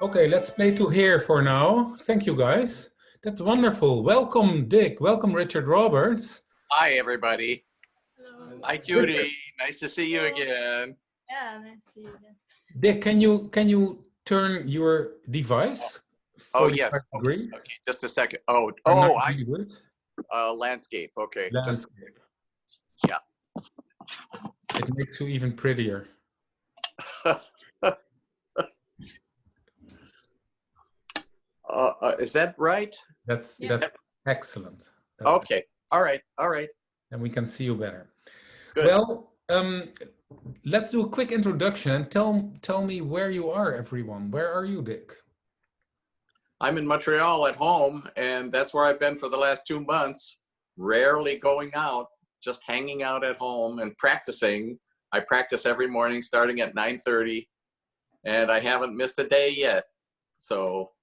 Okay, let's play to here for now. Thank you, guys. That's wonderful. Welcome, Dick. Welcome, Richard Roberts. Hi, everybody. Hello. Hi, Cutie. Nice to see you again. Yeah, nice to see you again. Dick, can you turn your device? Oh, 45 yes. degrees. Okay, just a second. Oh, Or I 90 degrees? landscape. Okay. Landscape. Yeah. It makes you even prettier. Is that right? That's Yeah. excellent. That's Okay. All right. All right. And we can see you better. Good. Well, let's do a quick introduction and tell me where you are, everyone. Where are you, Dick? I'm in Montreal at home, and that's where I've been for the last 2 months. Rarely going out, just hanging out at home and practicing. I practice every morning starting at 9:30, and I haven't missed a day yet. So,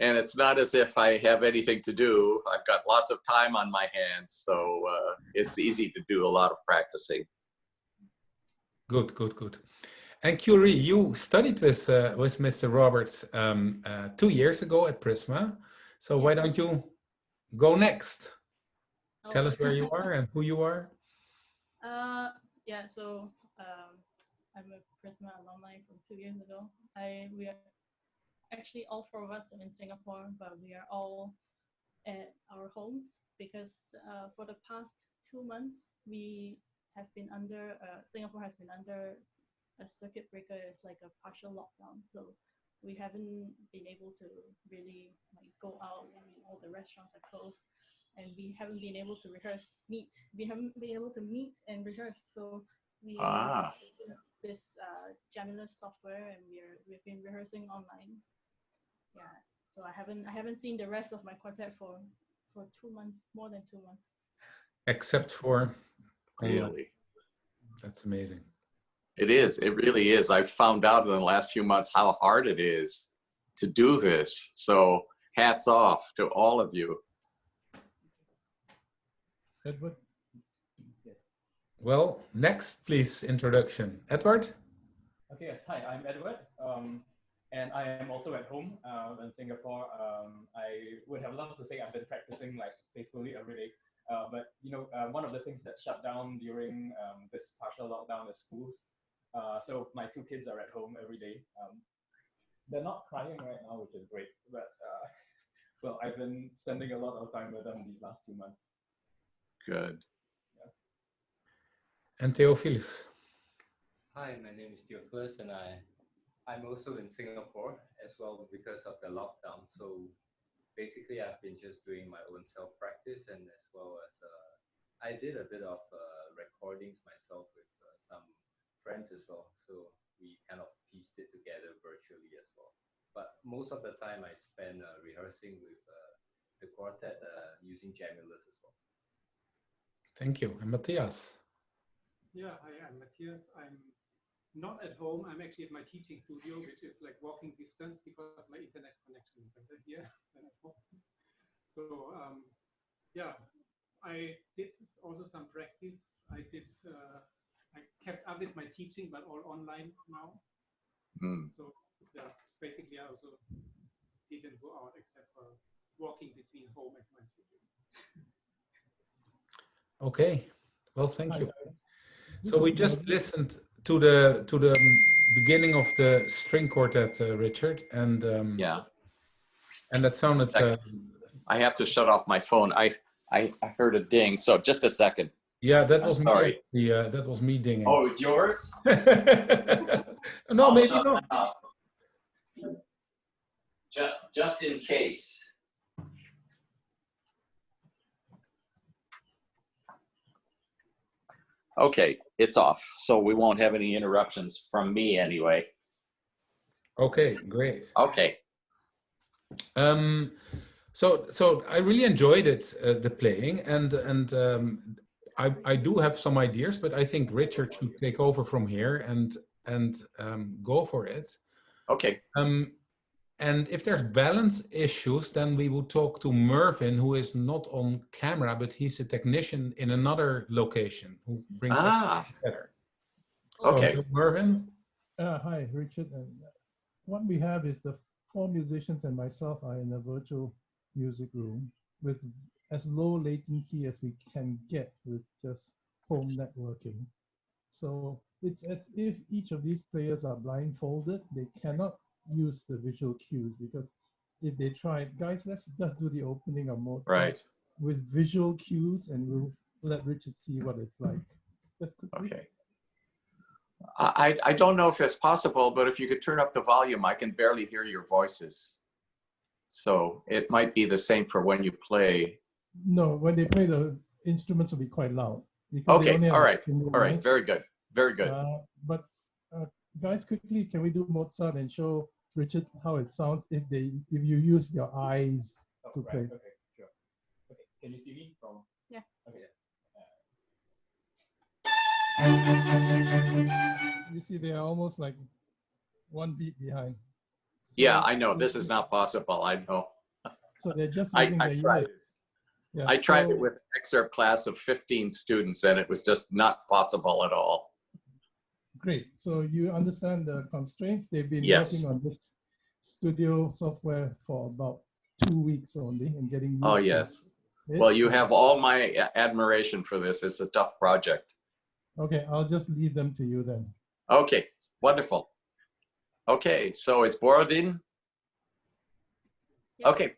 and it's not as if I have anything to do. I've got lots of time on my hands, so it's easy to do a lot of practicing. Good, good, good. And Curie, you studied with Mr. Roberts 2 years ago at Prisma. So why don't you go next? Tell us where you are and who you are. Yeah, so I'm a Prisma alumni from 2 years ago. We are actually all 4 of us are in Singapore, but we are all at our homes because for the past 2 months we have been under Singapore has been under a circuit breaker. It's like a partial lockdown, so we haven't been able to really go out. I mean, all the restaurants are closed, and we haven't been able to meet. We haven't been able to meet and rehearse. So we this Jamila software, and we've been rehearsing online. Yeah, so I haven't seen the rest of my quartet for 2 months, more than 2 months. Except for Really, that's amazing. it is. It really is. I've found out in the last few months how hard it is to do this. So hats off to all of you. Edward? Yes. Well, next, please, introduction. Edward? Okay, yes. Hi, I'm Edward. And I am also at home in Singapore. I would have loved to say I've been practicing like faithfully every day. But you know, one of the things that shut down during this partial lockdown is schools. So my 2 kids are at home every day. They're not crying right now, which is great. But well, I've been spending a lot of time with them these last 2 months. Good. Yeah. And Theophilus? Hi, my name is Theophilus, and I'm also in Singapore as well because of the lockdown. So basically, I've been just doing my own self-practice, and as well as I did a bit of recordings myself with some friends as well. So we kind of pieced it together virtually as well. But most of the time I spend rehearsing with the quartet using Jamulas as well. Thank you. And Matthias? Yeah, hi, I'm Matthias. I'm not at home. I'm actually at my teaching studio, which is like walking distance because my internet connection is better here than at home. So yeah, I did also some practice. I kept up with my teaching, but all online now. So yeah, basically I also didn't go out except for walking between home and my studio. Okay. Well, thank you. Guys. So we just listened to the beginning of the string quartet, Richard, and Yeah. and that sounded. I have to shut off my phone. I heard a ding. So just a second. Yeah, that was I'm me. sorry. That was me dinging. Oh, it's yours? No, I'll maybe shut not. that off. Just in case. Okay, it's off. So we won't have any interruptions from me anyway. Okay, great. Okay. So I really enjoyed it, the playing, and I do have some ideas, but I think Richard should take over from here and go for it. Okay. And if there's balance issues, then we will talk to Mervyn, who is not on camera, but he's a technician in another location who brings everything together. Okay. So, Mervyn? Hi, Richard. what we have is the 4 musicians and myself are in a virtual music room with as low latency as we can get with just home networking. So it's as if each of these players are blindfolded. They cannot use the visual cues because if they try, guys, let's just do the opening of Mozart Right. with visual cues, and we'll let Richard see what it's like. Just quickly. Okay. I don't know if it's possible, but if you could turn up the volume, I can barely hear your voices. So it might be the same for when you play. No, when they play, the instruments will be quite loud because they Okay, only have all a right, single all right, mic. very good, very good. But guys, quickly, can we do Mozart and show Richard how it sounds if you use your eyes to play? Right, okay, sure. Okay, can you see me from? Yeah. Okay. You see, they are almost like one beat behind. So, Yeah, I know, this is not possible, I know. So they're just I using their tried ears. it. Yeah, I tried so- it with an excerpt class of 15 students and it was just not possible at all. Great. So you understand the constraints. They've been Yes. working on this studio software for about 2 weeks only and getting used Oh, to yes. it. Well, you have all my admiration for this. It's a tough project. Okay, I'll just leave them to you then. Okay, wonderful. Okay, so it's Borodin. Yeah. Okay.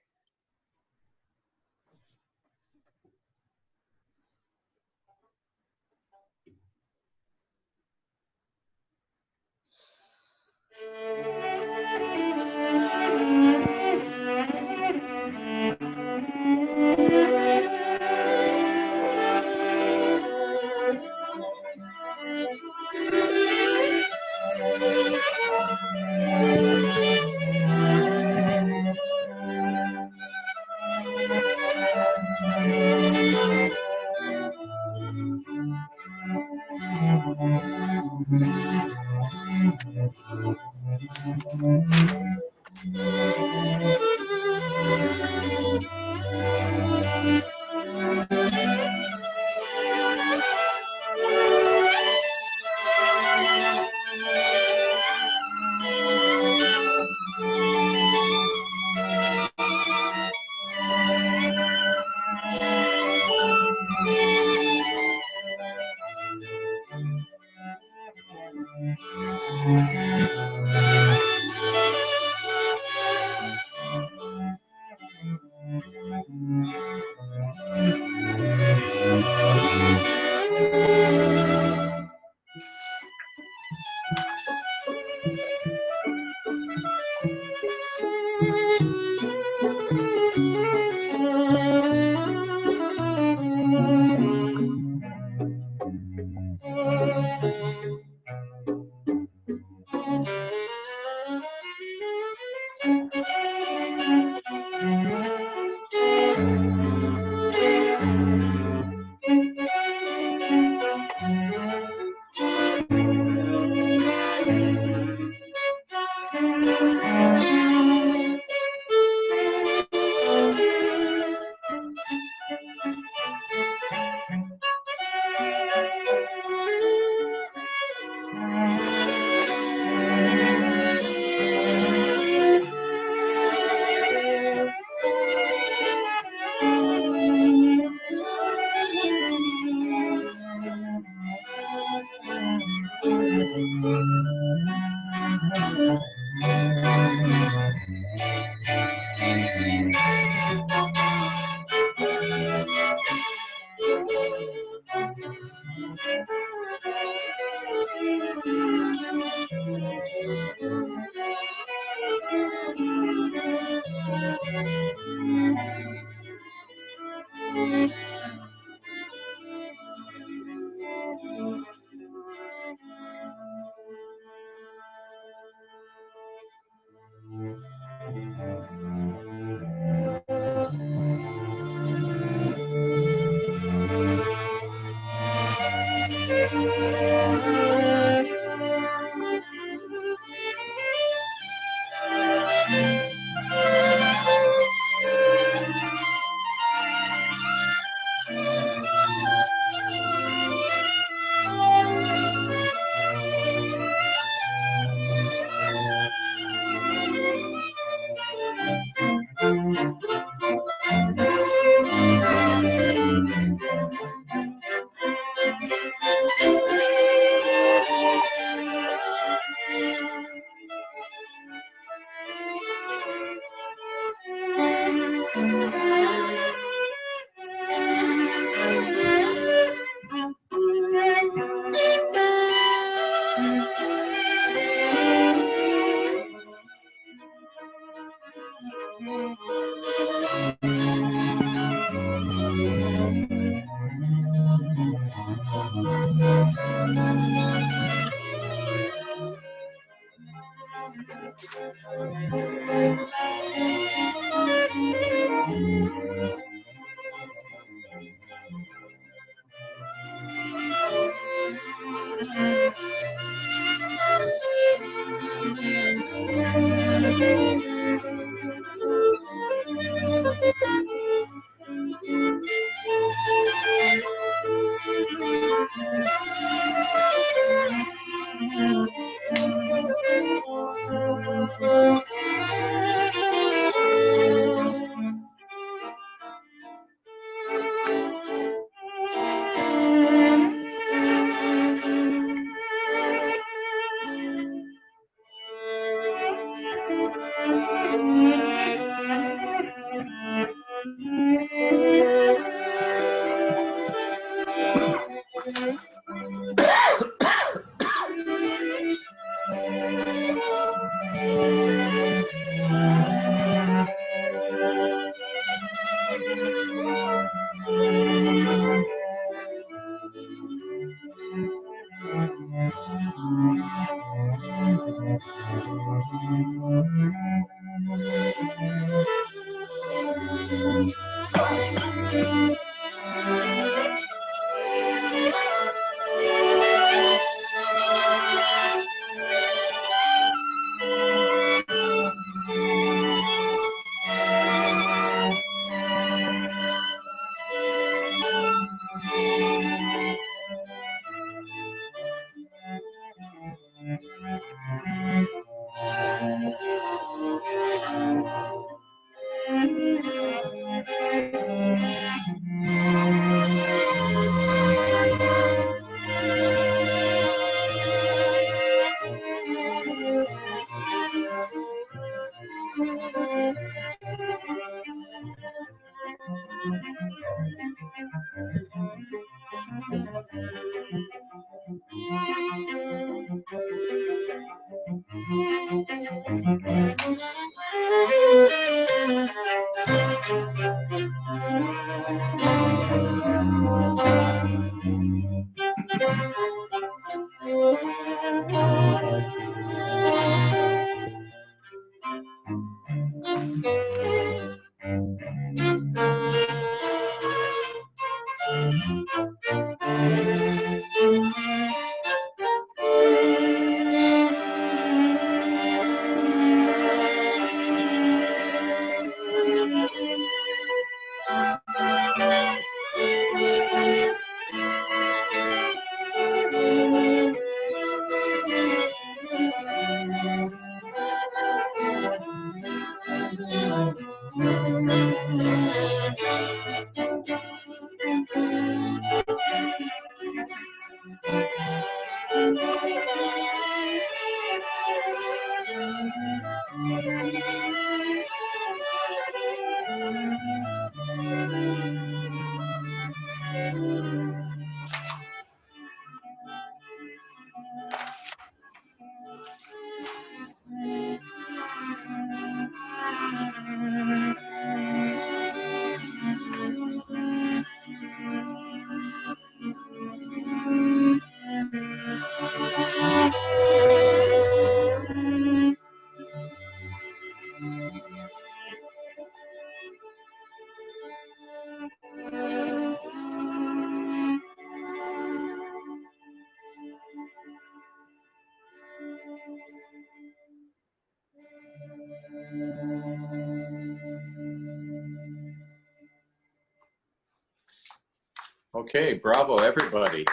Okay, bravo, everybody.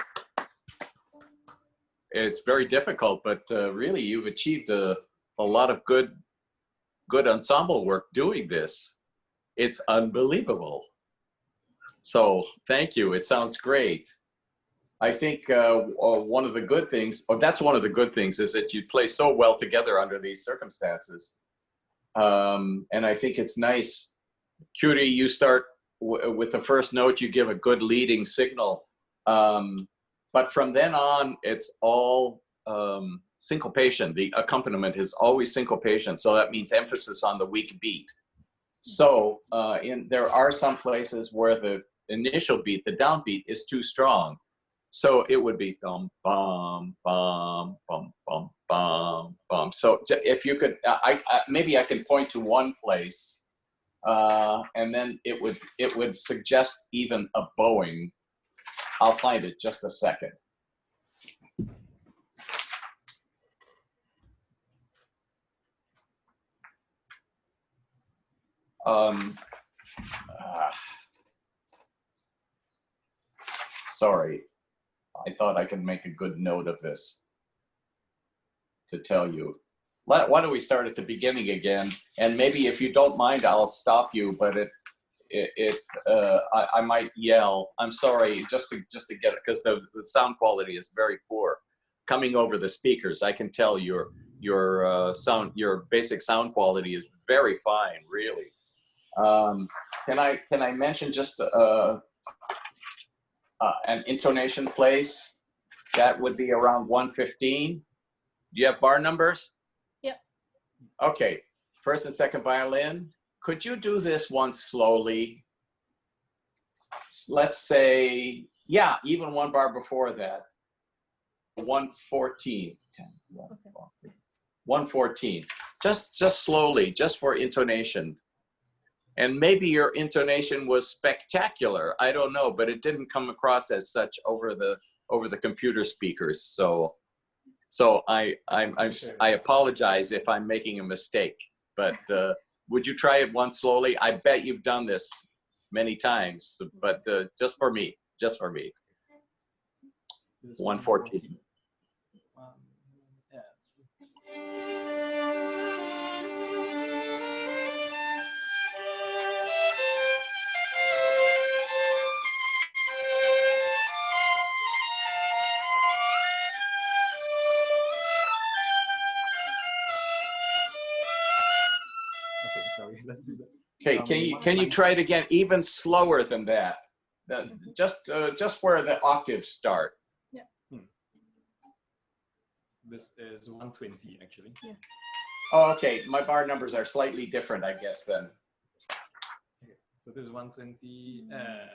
It's very difficult, but really you've achieved a lot of good ensemble work doing this. It's unbelievable. So thank you. It sounds great. I think one of the good things, that's one of the good things, is that you play so well together under these circumstances. And I think it's nice. Curie, you start with the first note, you give a good leading signal. But from then on, it's all syncopation. The accompaniment is always syncopation. So that means emphasis on the weak beat. So there are some places where the initial beat, the downbeat, is too strong. So it would be bum, bum, bum, bum, bum, bum, bum. So if you could, maybe I can point to one place, and then it would suggest even a bowing. I'll find it just a second. Sorry, I thought I could make a good note of this to tell you. Why don't we start at the beginning again? And maybe if you don't mind, I'll stop you. But I might yell. I'm sorry, just to get it, because the sound quality is very poor coming over the speakers. I can tell your basic sound quality is very fine, really. Can I mention just an intonation place? That would be around 115. Do you have bar numbers? Yep. Okay, first and second violin. Could you do this one slowly? Let's say, yeah, even one bar before that. 114. 114. Just slowly, just for intonation. And maybe your intonation was spectacular. I don't know, but it didn't come across as such over the computer speakers. So I apologize if I'm making a mistake. But would you try it once slowly? I bet you've done this many times, but just for me. 114. Okay, sorry, let's do that. Okay, can you try it again, even slower than that? Just where the octaves start. Yeah. This is 120 actually. Yeah. Oh, okay. My bar numbers are slightly different, I guess, then. Okay, so this is 120 and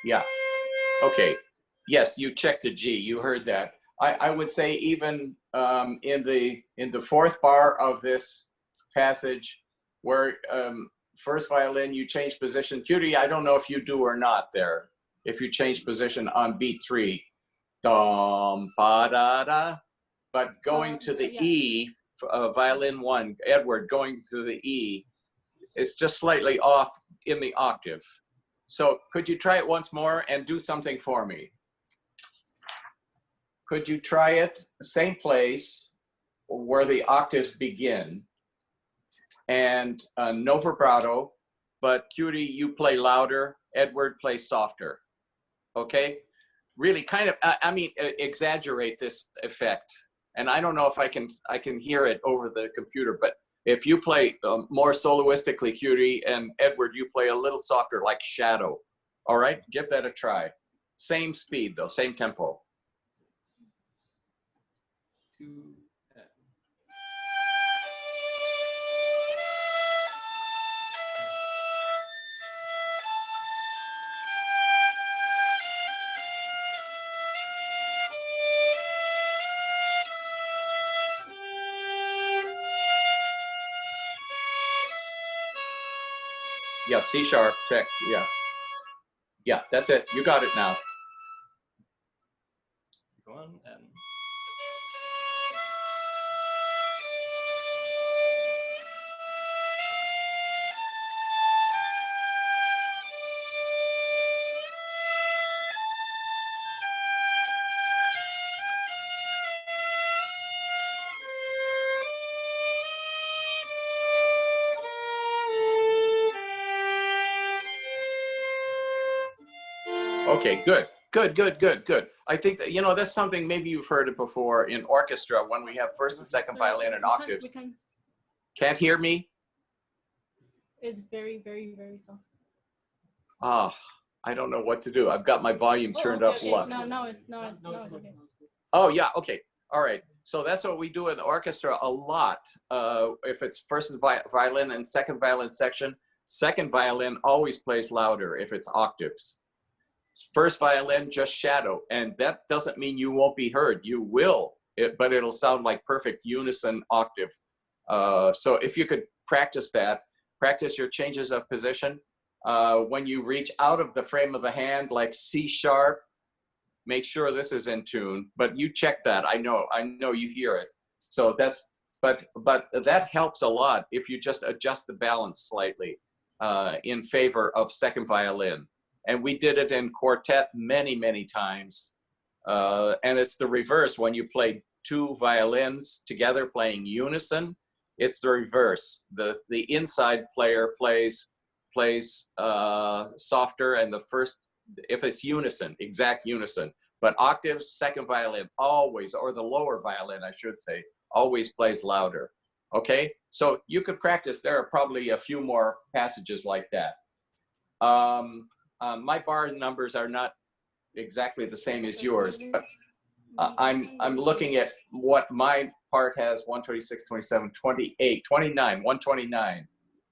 Yeah. Okay. Yes, you checked the G. You heard that. I would say even in the fourth bar of this passage, where first violin you change position. Cutie, I don't know if you do or not there. If you change position on beat 3, dum ba da da, but going to the yeah. E, violin 1, Edward going to the E, is just slightly off in the octave. So could you try it once more and do something for me? Could you try it, same place where the octaves begin, and no vibrato, but Cutie, you play louder, Edward plays softer, okay? Really kind of, exaggerate this effect. And I don't know if I can hear it over the computer, but if you play more soloistically, Cutie, and Edward, you play a little softer, like shadow. All right, give that a try. Same speed though, same tempo. 2. Yeah, C sharp, check, yeah. Yeah, that's it, you got it now. Go on and Okay, good, good, good, good, good. I think that, you know, that's something, maybe you've heard it before in orchestra when we have first and second violin and octaves. Can't hear me? It's very, very, very soft. Ah, I don't know what to do. I've got my volume turned up okay. left. Now it's okay. Oh yeah, okay, all right. So that's what we do in the orchestra a lot. If it's first violin and second violin section, second violin always plays louder if it's octaves. First violin, just shadow, and that doesn't mean you won't be heard. You will, but it'll sound like perfect unison octave. So if you could practice that, practice your changes of position. When you reach out of the frame of the hand, like C sharp, make sure this is in tune, but you check that. I know you hear it. So that's, but that helps a lot if you just adjust the balance slightly in favor of second violin. And we did it in quartet many, many times. And it's the reverse when you play two violins together playing unison. It's the reverse. The inside player plays softer, and the first, if it's unison, exact unison. But octaves, second violin always, or the lower violin, I should say, always plays louder. Okay, so you could practice. There are probably a few more passages like that. My bar numbers are not exactly the same as yours, but I'm looking at what my part has: 126, 27, 28, 29, 129.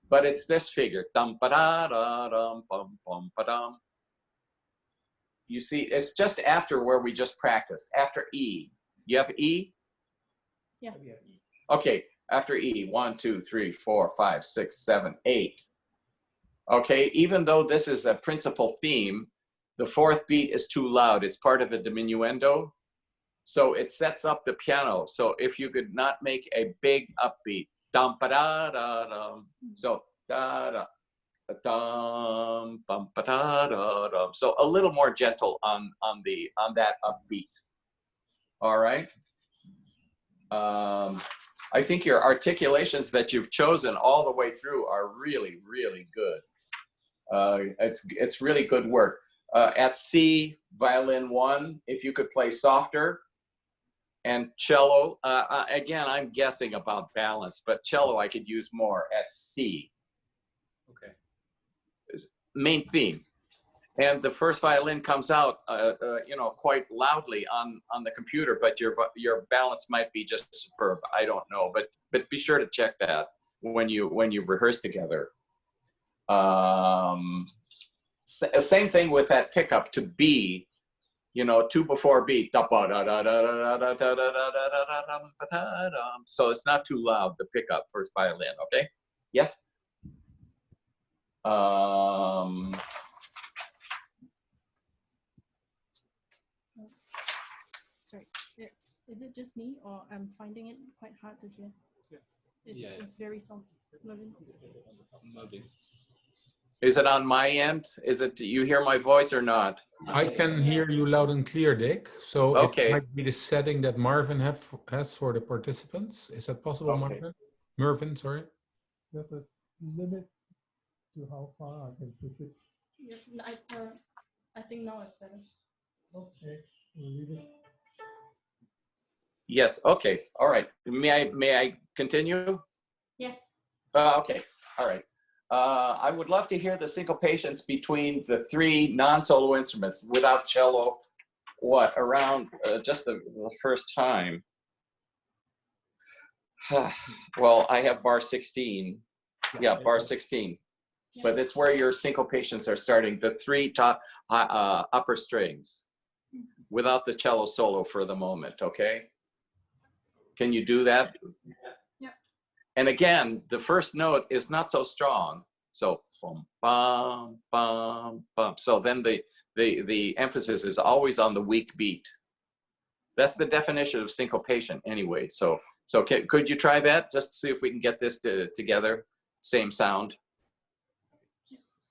But it's this figure. Dum ba da da dum bum bum ba dum. You see, it's just after where we just practiced. After E. You have E? Yeah. Okay, after E. 1, 2, 3, 4, 5, 6, 7, 8. Okay, even though this is a principal theme, the fourth beat is too loud. It's part of a diminuendo. So it sets up the piano. So if you could not make a big upbeat, dum ba da da dum. So da da dum bum ba da da dum. So a little more gentle on that upbeat. All right. I think your articulations that you've chosen all the way through are really, really good. It's really good work. At C, violin 1, if you could play softer, and cello, again, I'm guessing about balance, but cello I could use more at C. Okay. Main theme. And the first violin comes out, you know, quite loudly on the computer, but your balance might be just superb. I don't know, but be sure to check that when you rehearse together. Same thing with that pickup to B, you know, 2 before B. So it's not too loud, the pickup, first violin, okay? Yes? Sorry. Is it just me, or I'm finding it quite hard to hear? Yes. It's very soft. Is it on my end? Is it, you hear my voice or not? I can hear you loud and clear, Dick. So Okay. it might be the setting that Marvin has for the participants. Is that possible, Okay. Marvin? Mervin, sorry. There's a limit to how far I can push it. Yeah, I think now it's better. Okay, we'll leave it. Yes, okay, all right. May I continue? Yes. Okay, all right. I would love to hear the syncopations between the 3 non-solo instruments without cello, what, around just the first time. Well, I have bar 16. Yeah, bar 16. But it's where your syncopations are starting, the 3 top upper strings without the cello solo for the moment, okay? Can you do that? Yeah. And again, the first note is not so strong. So bum, bum, bum, bum. So then the emphasis is always on the weak beat. That's the definition of syncopation anyway. So could you try that? Just to see if we can get this together, same sound.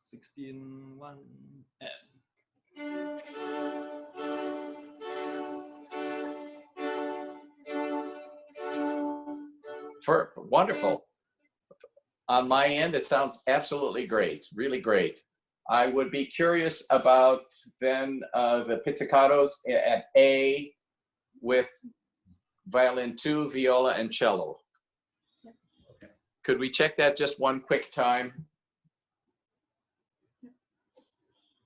16, 1, and. Wonderful. On my end, it sounds absolutely great, really great. I would be curious about then the pizzicatos at A with violin 2, viola, and cello. Okay. Could we check that just one quick time?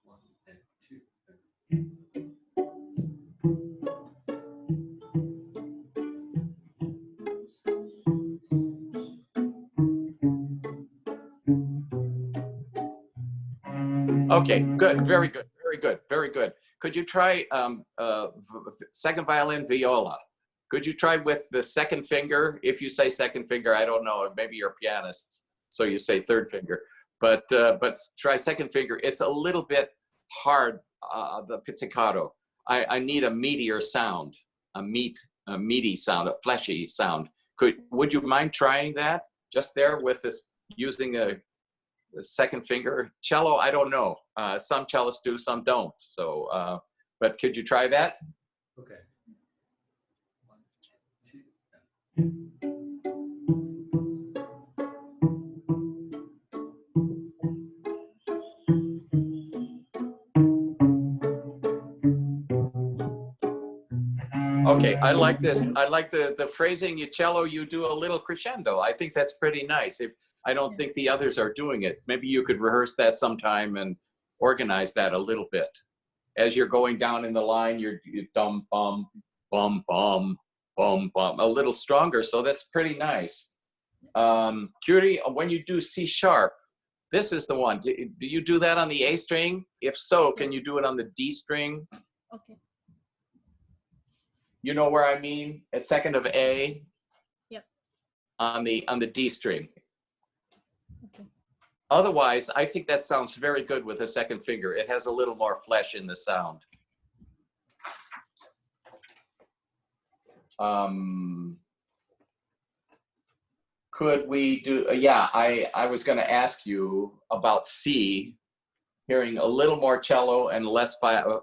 1 and 2. Okay, good, very good, very good, very good. Could you try second violin, viola? Could you try with the second finger? If you say second finger, I don't know, maybe you're pianists, so you say third finger. But try second finger. It's a little bit hard, the pizzicato. I need a meatier sound, a meaty sound, a fleshy sound. Would you mind trying that just there with this, using the second finger? Cello, I don't know. Some cellists do, some don't. So, but could you try that? Okay. 1, 2, Okay, I like this. I like the phrasing. You cello, you do a little crescendo. I think that's pretty nice. I don't think the others are doing it. Maybe you could rehearse that sometime and organize that a little bit. As you're going down in the line, you dum bum bum bum bum bum a little stronger. So that's pretty nice. Curie, when you do C sharp, this is the one. Do you do that on the A string? If so, can you do it on the D string? Okay. You know where I mean? At second of A. Yep. On the D string. Okay. Otherwise, I think that sounds very good with the second finger. It has a little more flesh in the sound. Could we do, yeah, I was going to ask you about C, hearing a little more cello and less,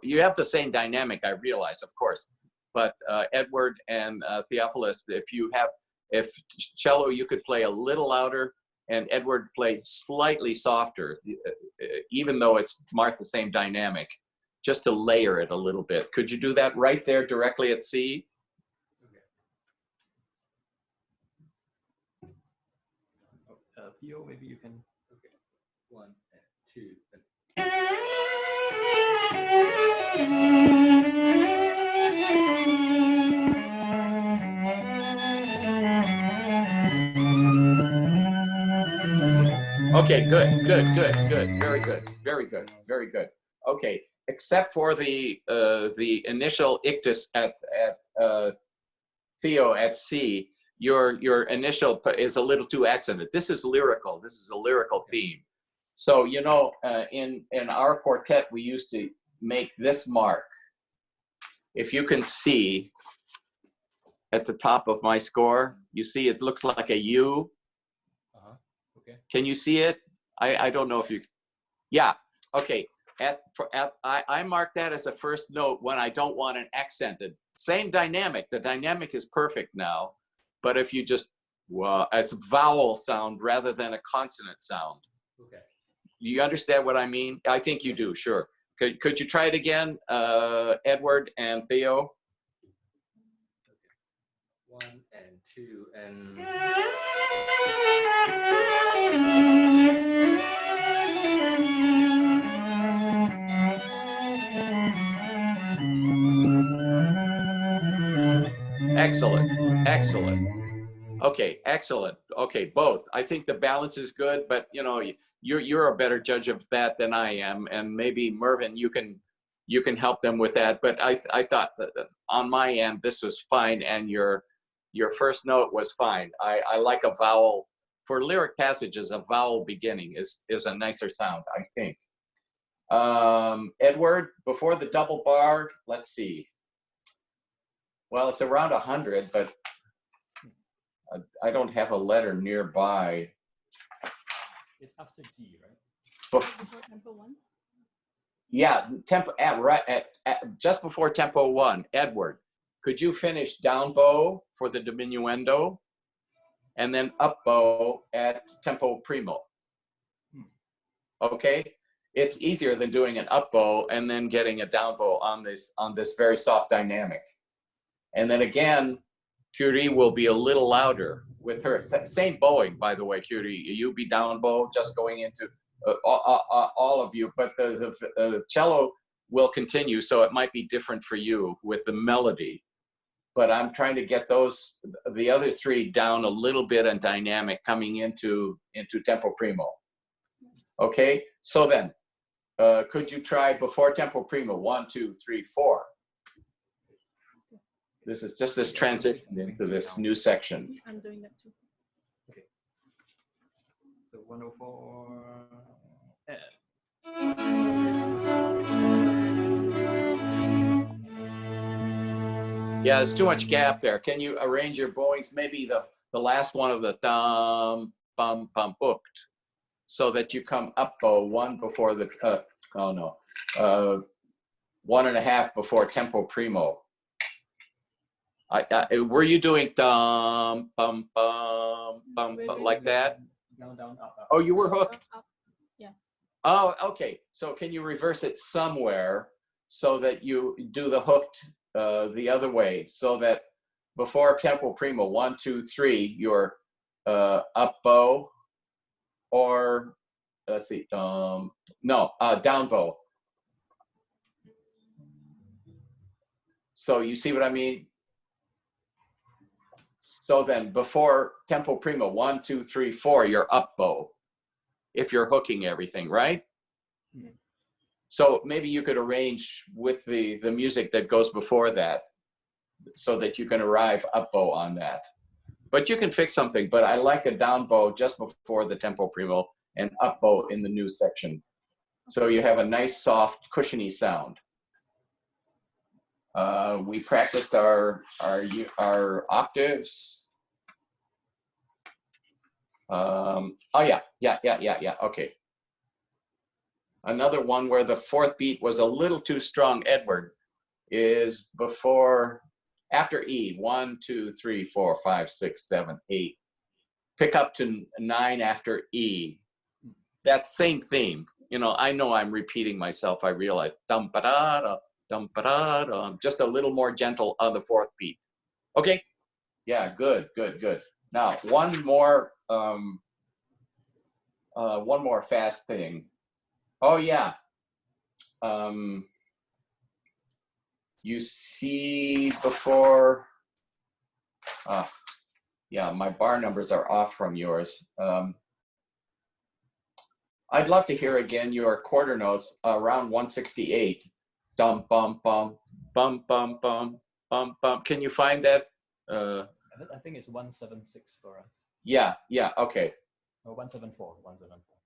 you have the same dynamic, I realize, of course, but Edward and Theophilus, if cello, you could play a little louder, and Edward played slightly softer, even though it's marked the same dynamic, just to layer it a little bit. Could you do that right there directly at C? Okay. Theo, maybe you can. Okay. 1 and 2 and Okay, good, good, good, good, very good, very good, very good. Okay, except for the initial ictus at Theo at C, your initial is a little too accented. This is lyrical. This is a lyrical theme. So you know, in our quartet, we used to make this mark. If you can see at the top of my score, you see it looks like a U. Okay. Can you see it? I don't know if you, yeah, okay. I mark that as a first note when I don't want an accented. Same dynamic, the dynamic is perfect now, but if you just, well, it's a vowel sound rather than a consonant sound. Okay. You understand what I mean? I think you do, sure. Could you try it again, Edward and Theo? 1 and 2 and Excellent, excellent. Okay, excellent. Okay, both. I think the balance is good, but you know, you're a better judge of that than I am, and maybe Mervyn, you can help them with that. But I thought that on my end this was fine, and your first note was fine. I like a vowel for lyric passages. A vowel beginning is a nicer sound, I think. Edward, before the double bar, let's see. Well, it's around 100, but I don't have a letter nearby. It's after D, right? Before tempo 1? Yeah, tempo just before tempo 1. Edward, could you finish down bow for the diminuendo, and then up bow at tempo primo? Okay, it's easier than doing an up bow and then getting a down bow on this very soft dynamic. And then again, Curie will be a little louder with her. Same bowing, by the way, Curie. You be down bow, just going into all of you, but the cello will continue, so it might be different for you with the melody. But I'm trying to get the other three down a little bit and dynamic coming into tempo primo. Okay, so then, could you try before tempo primo? 1, 2, 3, 4. This is just this transition into this new section. I'm doing that too. Okay. So 104. Yeah, there's too much gap there. Can you arrange your bowings? Maybe the last one of the dum, bum, bum, booked, so that you come up bow 1 before the, 1.5 before tempo primo. Were you doing dum, bum, bum, bum, bum like that? Down, down, up, up. Oh, you were hooked? Up. Yeah. Oh, okay. So can you reverse it somewhere so that you do the hooked the other way, so that before tempo primo, 1, 2, 3, you're up bow, or let's see, down bow. So you see what I mean? So then before tempo primo, 1, 2, 3, 4, you're up bow, if you're hooking everything, right? Mm-hmm. So maybe you could arrange with the music that goes before that, so that you can arrive up bow on that. But you can fix something, but I like a down bow just before the tempo primo and up bow in the new section. So you have a nice, soft, cushiony sound. We practiced our octaves. Oh yeah, okay. Another one where the fourth beat was a little too strong, Edward, is after E, 1, 2, 3, 4, 5, 6, 7, 8. Pick up to 9 after E. That same theme. You know I'm repeating myself, I realize. Dum ba da da, dum ba da da. Just a little more gentle on the fourth beat. Okay. Yeah, good. Now one more fast thing. Oh yeah. You see before, yeah, my bar numbers are off from yours. I'd love to hear again your quarter notes around 168. Dum, bum, bum, bum, bum, bum, bum, bum. Can you find that? I think it's 176 for us. Yeah, okay. Or 174, 174.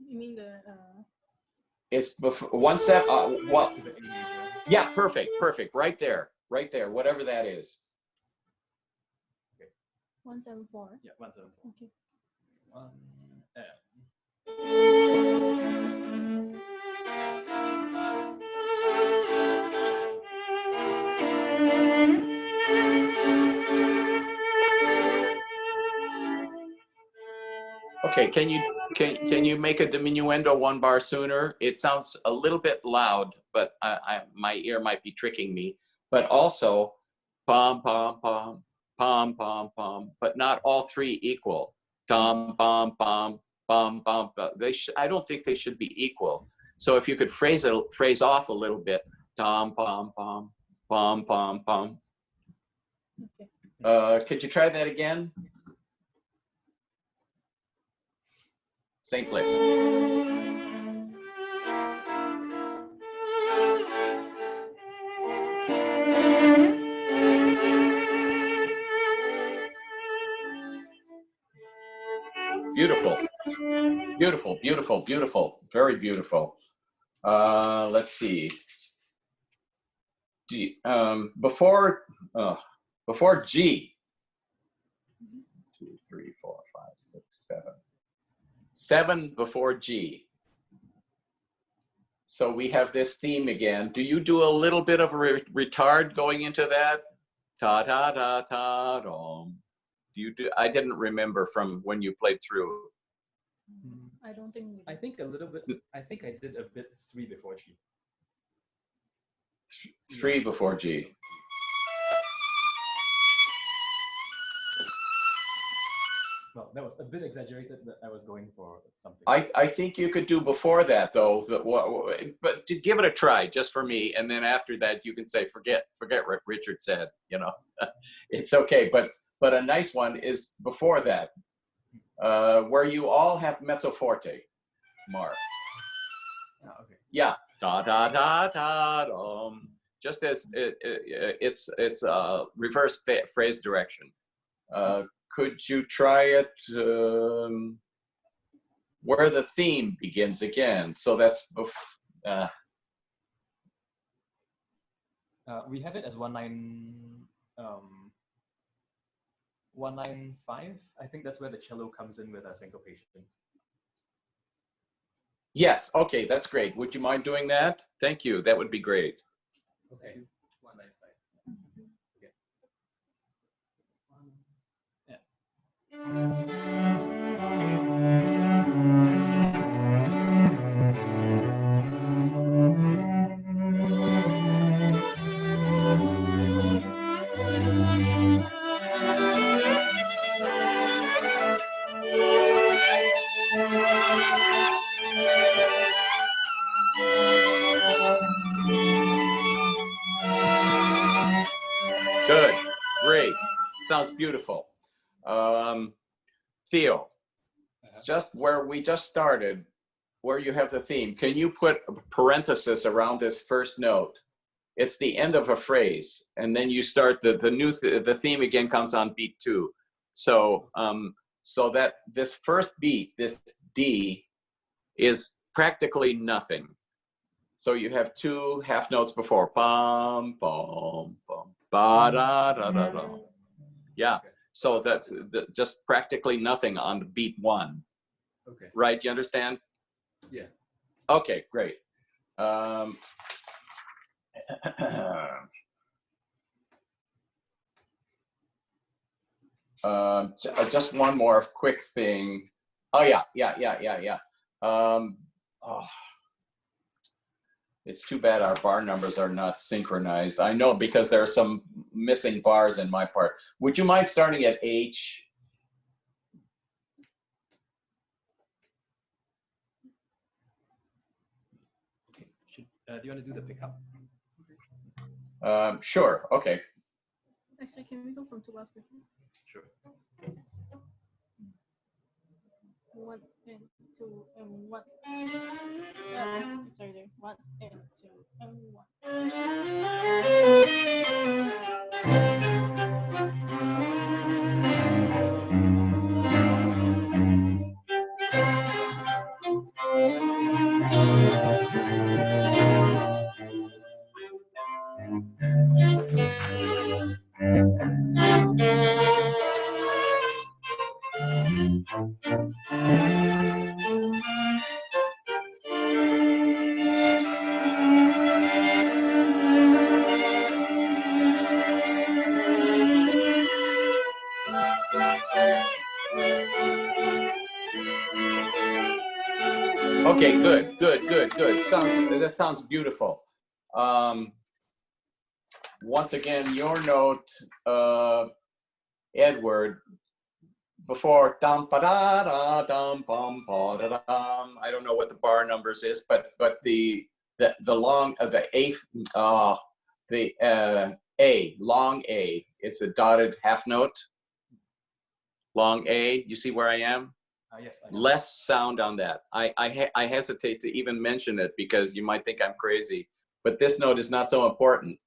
You mean the It's before 17. Well, To the A major. yeah, perfect. Right there, whatever that is. 174? Yeah, 174. Okay. 1 Okay, can you make a diminuendo 1 bar sooner? It sounds a little bit loud, but my ear might be tricking me. But also, pom pom pom pom pom pom, but not all 3 equal. Tom pom pom pom pom. I don't think they should be equal. So if you could phrase off a little bit, tom pom pom pom pom pom. Okay. Could you try that again? Same place. Beautiful. Very beautiful. Let's see. Before G. 2, 3, 4, 5, 6, 7. 7 before G. So we have this theme again. Do you do a little bit of a retard going into that? Ta ta ta ta dom. Do you do? I didn't remember from when you played through. I don't think we I did. think a little bit. I think I did a bit 3 before G. 3 before G. Well, that was a bit exaggerated, but I was going for something. I think you could do before that though, but to give it a try just for me, and then after that you can say forget what Richard said. You know, it's okay. But a nice one is before that, where you all have mezzo forte marked. Ah, okay. Yeah, da da da da just as it's reverse phrase direction. Could you try it where the theme begins again? So that's We have it as 195. I think that's where the cello comes in with our syncopations. yes. Okay, that's great. Would you mind doing that? Thank you. That would be great. Okay. 195. Okay. Yeah. Good. Great. Sounds beautiful. Theo, just where we just started, where you have the theme, can you put a parenthesis around this first note? It's the end of a phrase, and then you start the theme again comes on beat 2. So so that this first beat, this D, is practically nothing. So you have 2 half notes before, bum bum bum, ba da da da da. Yeah. So that's just practically nothing on the beat 1. Okay. Right? You understand? Yeah. Okay, great. Just one more quick thing. Oh yeah. It's too bad our bar numbers are not synchronized. I know because there are some missing bars in my part. Would you mind starting at H? Do you want to do the pickup? Sure. Okay. Actually, can we go from 2 bars before? Sure. 1 and 2 and 1. Sorry, 1 and 2 and 1. Okay. Good. That sounds beautiful. Once again, your note, Edward, before dum ba da da dum bum ba da dum. I don't know what the bar numbers is, but the long the eighth the A, long A. It's a dotted half note. Long A. You see where I am? Yes. Less sound on that. I hesitate to even mention it because you might think I'm crazy, but this note is not so important.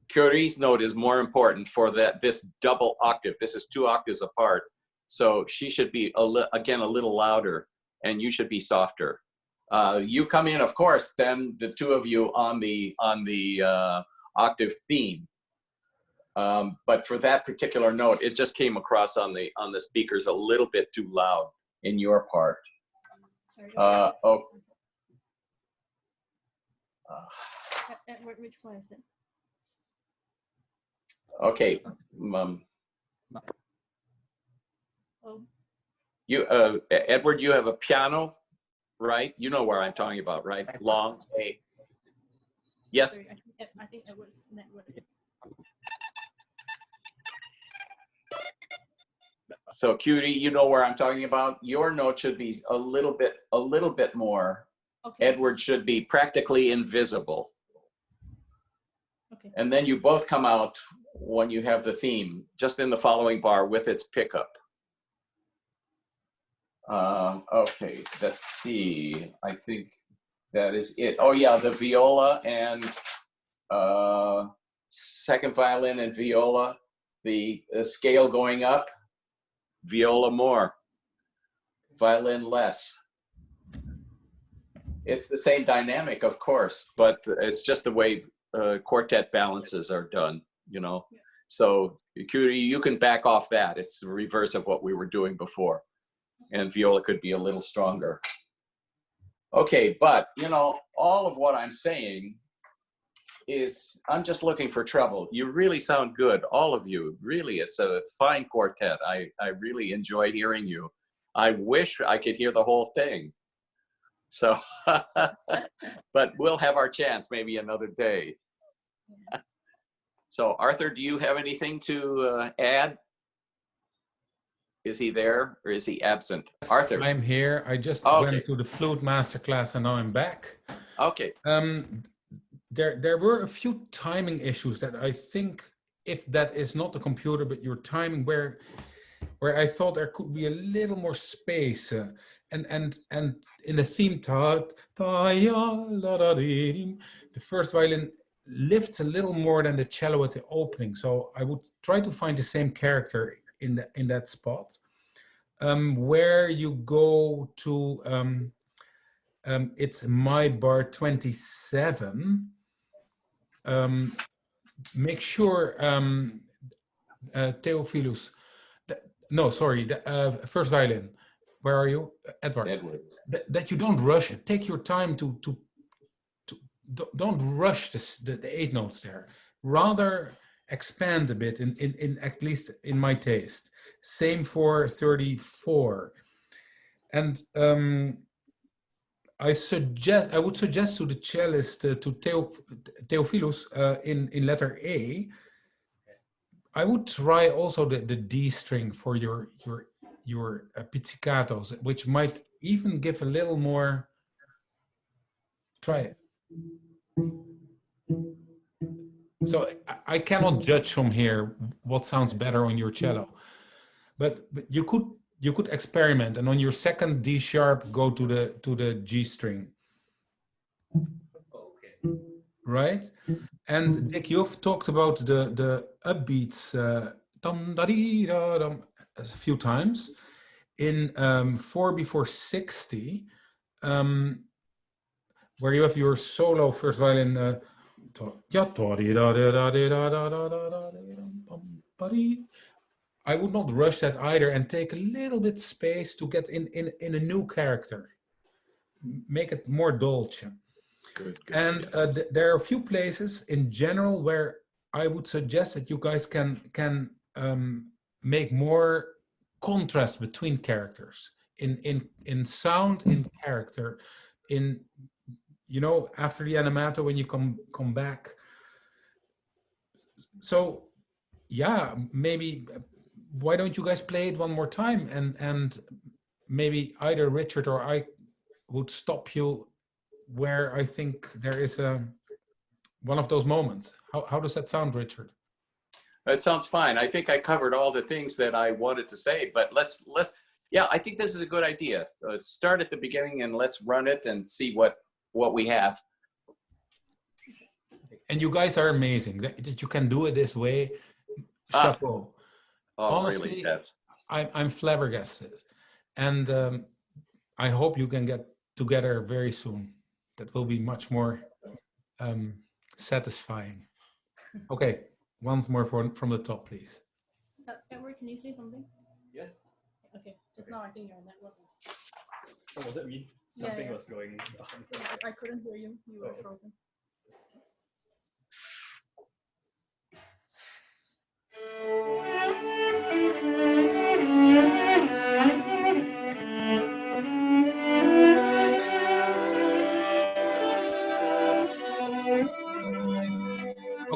Curie's note is more important for this double octave. This is 2 octaves apart. So she should be again a little louder, and you should be softer. You come in, of course, then the 2 of you on the octave theme. But for that particular note, it just came across on the speakers a little bit too loud in your part. Sorry, Edward, which one is it? Okay. Oh. You, Edward, you have a piano right? You know where I'm talking about, right? Long A. Yes. Sorry, I think Edward's network is. So Cutie, you know where I'm talking about. Your note should be a little bit more. Okay. Edward should be practically invisible. Okay. And then you both come out when you have the theme, just in the following bar with its pickup. Okay, let's see. I think that is it. Oh yeah, the viola and second violin and viola, the scale going up, viola more, violin less. It's the same dynamic, of course, but it's just the way quartet balances are done, you know. Yeah. So Cutie, you can back off that. It's the reverse of what we were doing before. And viola could be a little stronger. Okay, but you know, all of what I'm saying is I'm just looking for trouble. You really sound good, all of you. Really, it's a fine quartet. I really enjoy hearing you. I wish I could hear the whole thing. So, but we'll have our chance maybe another day. So Arthur, do you have anything to add? Is he there or is he absent? Arthur. I'm here. I just Okay. went to the flute masterclass and now I'm back. Okay. There were a few timing issues that I think, if that is not the computer but your timing, where I thought there could be a little more space, and in the theme, the first violin lifts a little more than the cello at the opening. So I would try to find the same character in that spot. Where you go to, it's my bar 27. Make sure, Theophilus, no, sorry, the first violin. Where are you, Edward? That you don't rush it. Take your time to don't rush the 8 notes there. Rather expand a bit in at least in my taste. Same for 34. And I would suggest to the cellist, to Theophilus, in letter A, I would try also the D string for your pizzicatos, which might even give a little more. Try it. So I cannot judge from here what sounds better on your cello, but you could experiment, and on your second D sharp, go to the G string. Okay. Right? And Dick, you've talked about the upbeats a few times in 4 before 60, where you have your solo first violin. I would not rush that either, and take a little bit space to get in a new character. Make it more dolce. Good. And there are a few places in general where I would suggest that you guys can make more contrast between characters in sound, in character, in, you know, after the animato when you come back. So yeah, maybe why don't you guys play it one more time, and maybe either Richard or I would stop you where I think there is one of those moments. How does that sound, Richard? That sounds fine. I think I covered all the things that I wanted to say, but let's yeah, I think this is a good idea. Start at the beginning and let's run it and see what we have. And you guys are amazing that you can do it this way. Chapeau. Honestly, really, I'm flabbergasted, and I hope you can get together very soon. That will be much more satisfying. Okay, once more from the top, please. Edward, can you say something? Yes. Okay, just now I think your network was. Oh, was it me? Yeah, Something yeah. was going on. I couldn't hear you. You were Oh. frozen.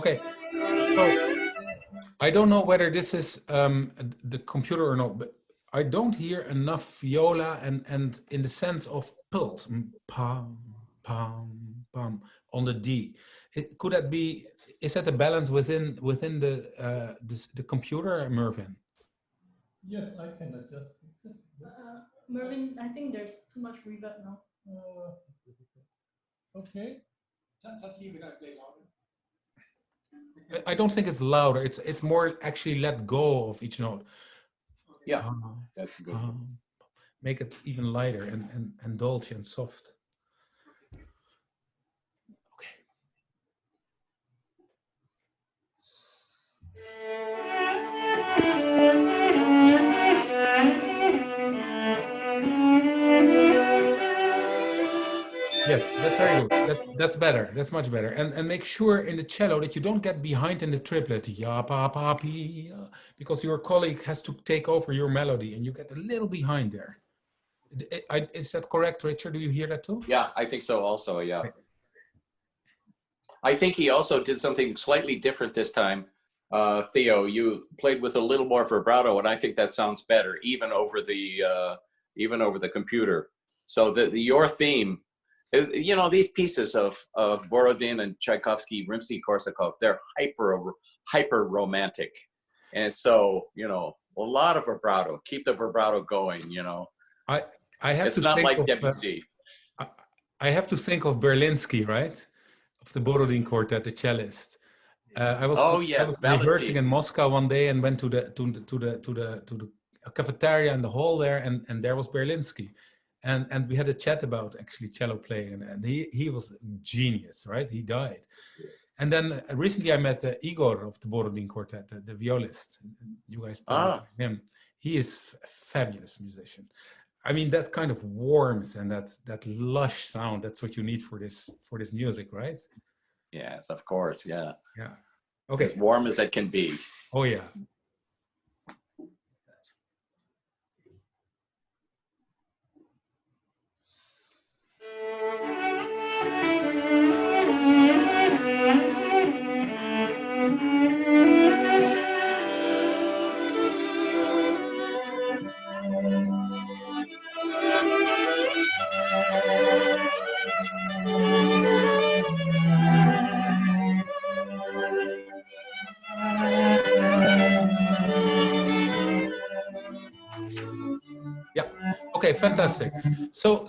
Okay. So I don't know whether this is the computer or not, but I don't hear enough viola and in the sense of pulse, pam, pam, pam, on the D. Could that be? Is that a balance within the computer, Mervyn? Yes, I can adjust. Mervyn, I think there's too much reverb now. Okay. Just leave it, I play louder. I don't think it's louder. It's more actually let go of each note. Yeah, Pam, that's good. pam. Make it even lighter and dolce and soft. Okay. Yes, that's very good. That's better. That's much better. And make sure in the cello that you don't get behind in the triplet, ya pa pa pi, ya, because your colleague has to take over your melody, and you get a little behind there. Is that correct, Richard? Do you hear that too? Yeah, I think so also, yeah. I think he also did something slightly different this time. Theo, you played with a little more vibrato, and I think that sounds better, even over the computer. So your theme, you know, these pieces of Borodin and Tchaikovsky, Rimsky-Korsakov, they're hyper romantic, and so, you know, a lot of vibrato. Keep the vibrato going. You know, I have it's to not think like of Debussy. I have to think of Berlinski, right? Of the Borodin Quartet, the cellist. I was rehearsing in Moscow one day and went to the cafeteria in the hall there, and there was Berlinski, and we had a chat about actually cello playing, and he was genius, right? He died, and then recently I met Igor of the Borodin Quartet, the violist. You guys probably know him. He is a fabulous musician. I mean, that kind of warmth and that lush sound, that's what you need for this music, right? Yes, of course. Yeah. Yeah. Okay. As warm as it can be. Oh, yeah. Yeah. Okay. Fantastic. So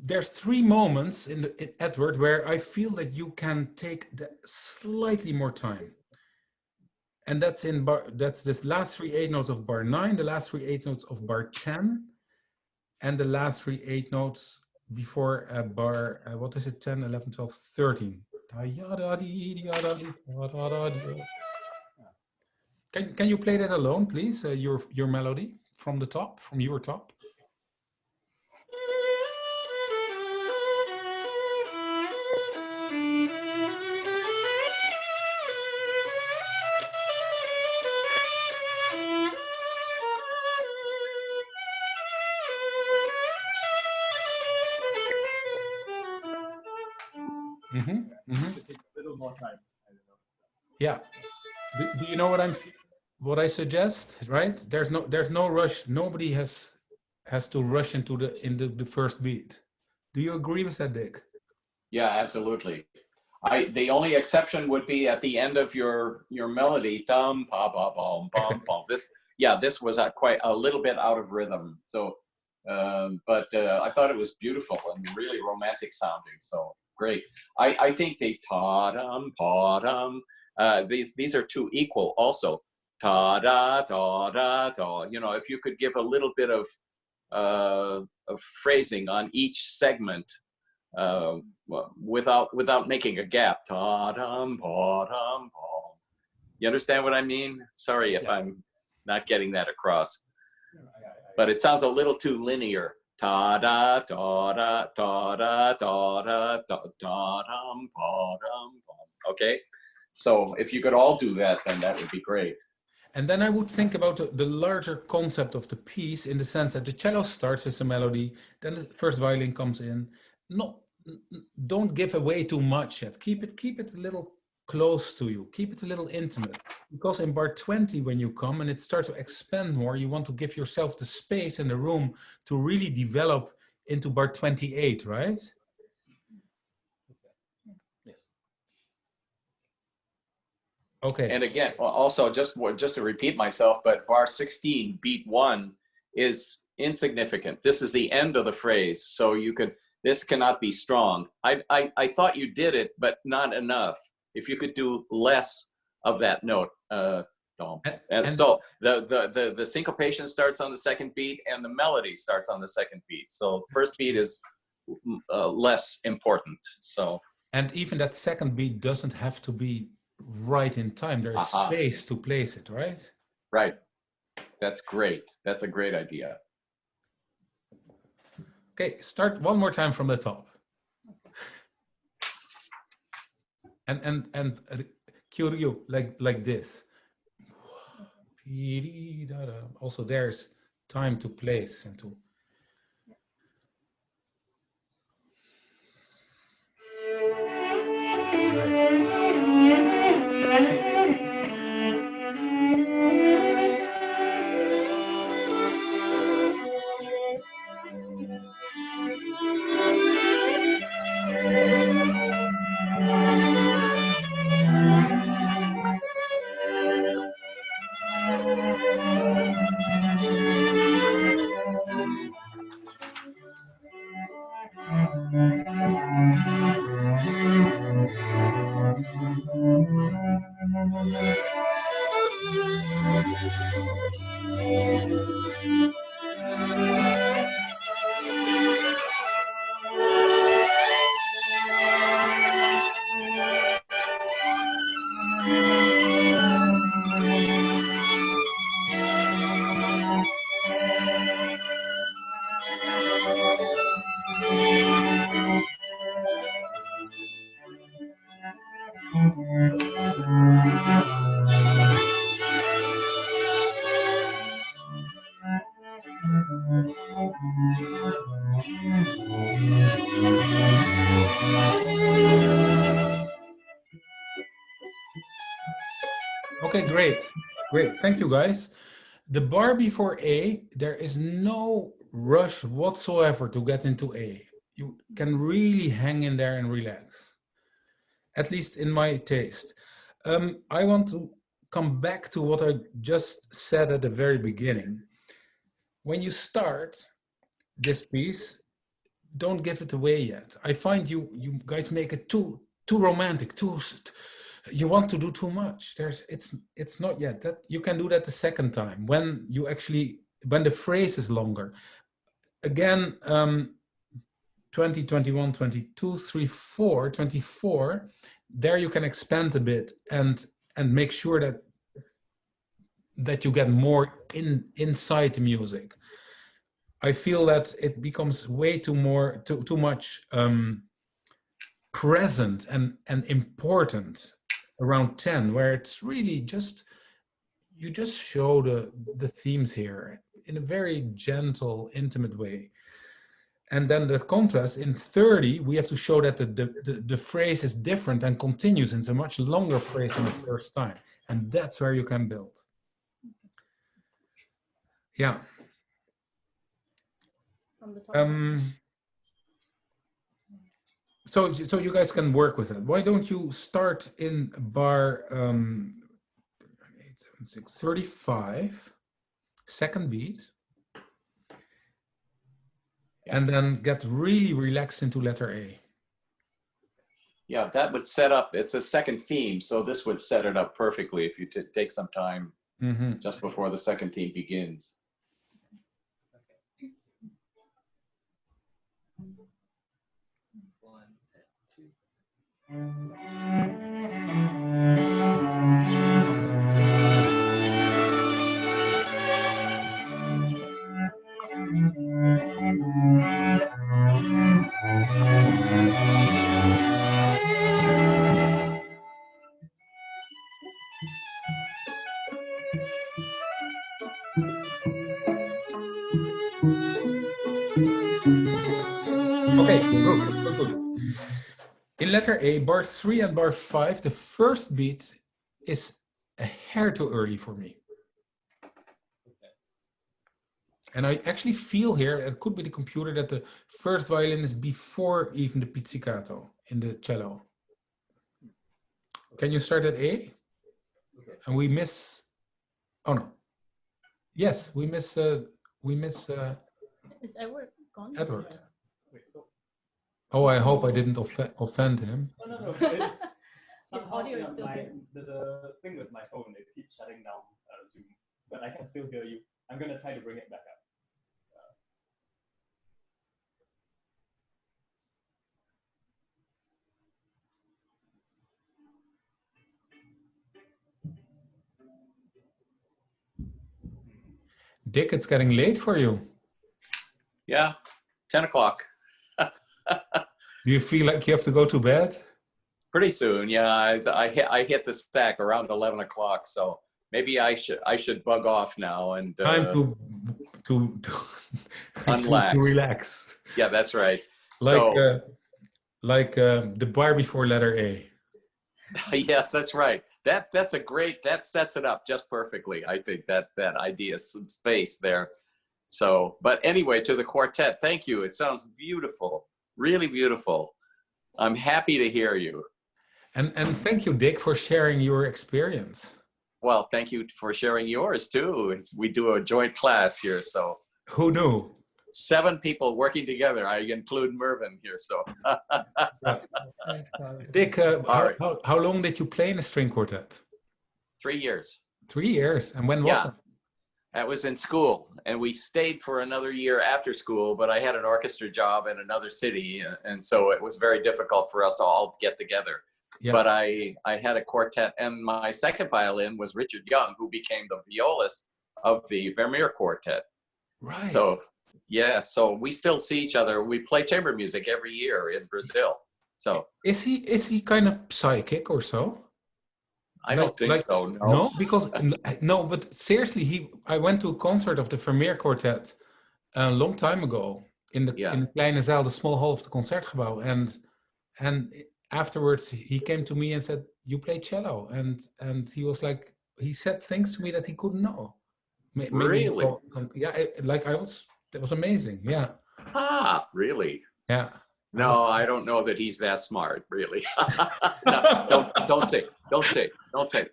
there's 3 moments in Edward where I feel that you can take slightly more time, and that's that's this last 3 8 notes of bar 9, the last 3 8 notes of bar 10, and the last 3 8 notes before bar what is it, 10, 11, 12, 13. Can you play that alone, please? Your melody from the top, from your top. Take a little more time. I don't know. Yeah. Do you know what I suggest? Right? There's no rush. Nobody has to rush into the first beat. Do you agree with that, Dick? Yeah, absolutely. The only exception would be at the end of your melody, dum pa ba bum bum bum. This was quite a little bit out of rhythm. So, but I thought it was beautiful and really romantic sounding. So great. I think the ta dum pa dum. These are 2 equal also. Ta da da da da. You know, if you could give a little bit of phrasing on each segment. Without making a gap. Ta-dum, pa-dum, pa. You understand what I mean? Sorry if I'm not getting that across. But it sounds a little too linear. Ta-da, ta-da, ta-da, ta-da, ta-dum, pa-dum, pa. Okay? So if you could all do that, then that would be great. And then I would think about the larger concept of the piece, in the sense that the cello starts with a melody, then the first violin comes in. Don't give away too much yet. Keep it a little close to you. Keep it a little intimate. Because in bar 20, when you come and it starts to expand more, you want to give yourself the space in the room to really develop into bar 28, right? Yes. Okay. And again, also just to repeat myself, but bar 16, beat 1 is insignificant. This is the end of the phrase, so you could. This cannot be strong. I thought you did it, but not enough. If you could do less of that note, Dom. And so the syncopation starts on the second beat, and the melody starts on the second beat. So first beat is less important. So. And even that second beat doesn't have to be right in time. There is space to place it, right? Right. That's great. That's a great idea. Okay, start one more time from the top. And cue you like this. Also, there's time to place and to. Okay, great. Great. Thank you, guys. The bar before A, there is no rush whatsoever to get into A. You can really hang in there and relax, at least in my taste. I want to come back to what I just said at the very beginning. When you start this piece, don't give it away yet. I find you guys make it too romantic, you want to do too much. It's not yet. That you can do that the second time when the phrase is longer. Again, 20, 21, 22, 3, 4, 24, there you can expand a bit and make sure that you get more inside the music. I feel that it becomes way too much present and important around 10, where it's really you just show the themes here in a very gentle, intimate way. And then the contrast in 30, we have to show that the phrase is different and continues into a much longer phrase than the first time. And that's where you can build. Yeah. From the top. So you guys can work with it. Why don't you start in bar 8, 7, 6, 35, second beat, and then get really relaxed into letter A. Yeah, that would set up, it's a second theme, so this would set it up perfectly if you take some time just before the second theme begins. One and two. Okay, good. In letter A, bar 3 and bar 5, the first beat is a hair too early for me. And I actually feel here, it could be the computer, that the first violin is before even the pizzicato in the cello. Can you start at A? Okay. And we miss, oh no. Yes, we miss Is Edward gone? Edward. Yeah. Wait, oh. Oh, I hope I didn't offend him. No. It's somehow, audio is still good. there's a thing with my phone. It keeps shutting down Zoom, but I can still hear you. I'm gonna try to bring it back up. Dick, it's getting late for you. Yeah, 10 o'clock. Do you feel like you have to go to bed? Pretty soon, yeah. I hit the stack around 11 o'clock, so maybe I should bug off now and Time to Unlax. to relax. Yeah, that's right. Like the bar before letter A. Yes, that's right. That's a great, that sets it up just perfectly. I think that idea, some space there. So, but anyway, to the quartet, thank you. It sounds beautiful, really beautiful. I'm happy to hear you. And thank you, Dick, for sharing your experience. Well, thank you for sharing yours too. We do a joint class here, so. Who knew? 7 people working together. I include Mervyn here, so. Thanks, guys. Dick, right. how long did you play in a string quartet? 3 years. 3 years. And when was Yeah. it? That was in school, and we stayed for another year after school, but I had an orchestra job in another city, and so it was very difficult for us to all get together. Yeah. But I had a quartet, and my second violin was Richard Young, who became the violist of the Vermeer Quartet. Right. So, yeah, so we still see each other. We play chamber music every year in Brazil. So is he kind of psychic or so? I don't think so. No, because no, but seriously, I went to a concert of the Vermeer Quartet a long time ago in the Kleine Zaal, the small hall of the Concertgebouw, and afterwards he came to me and said, "You play cello," and he was like, he said things to me that he couldn't know. Really? Yeah, that was amazing. Yeah. Ah, really? Yeah. No, I don't know that he's that smart, really. No, don't say.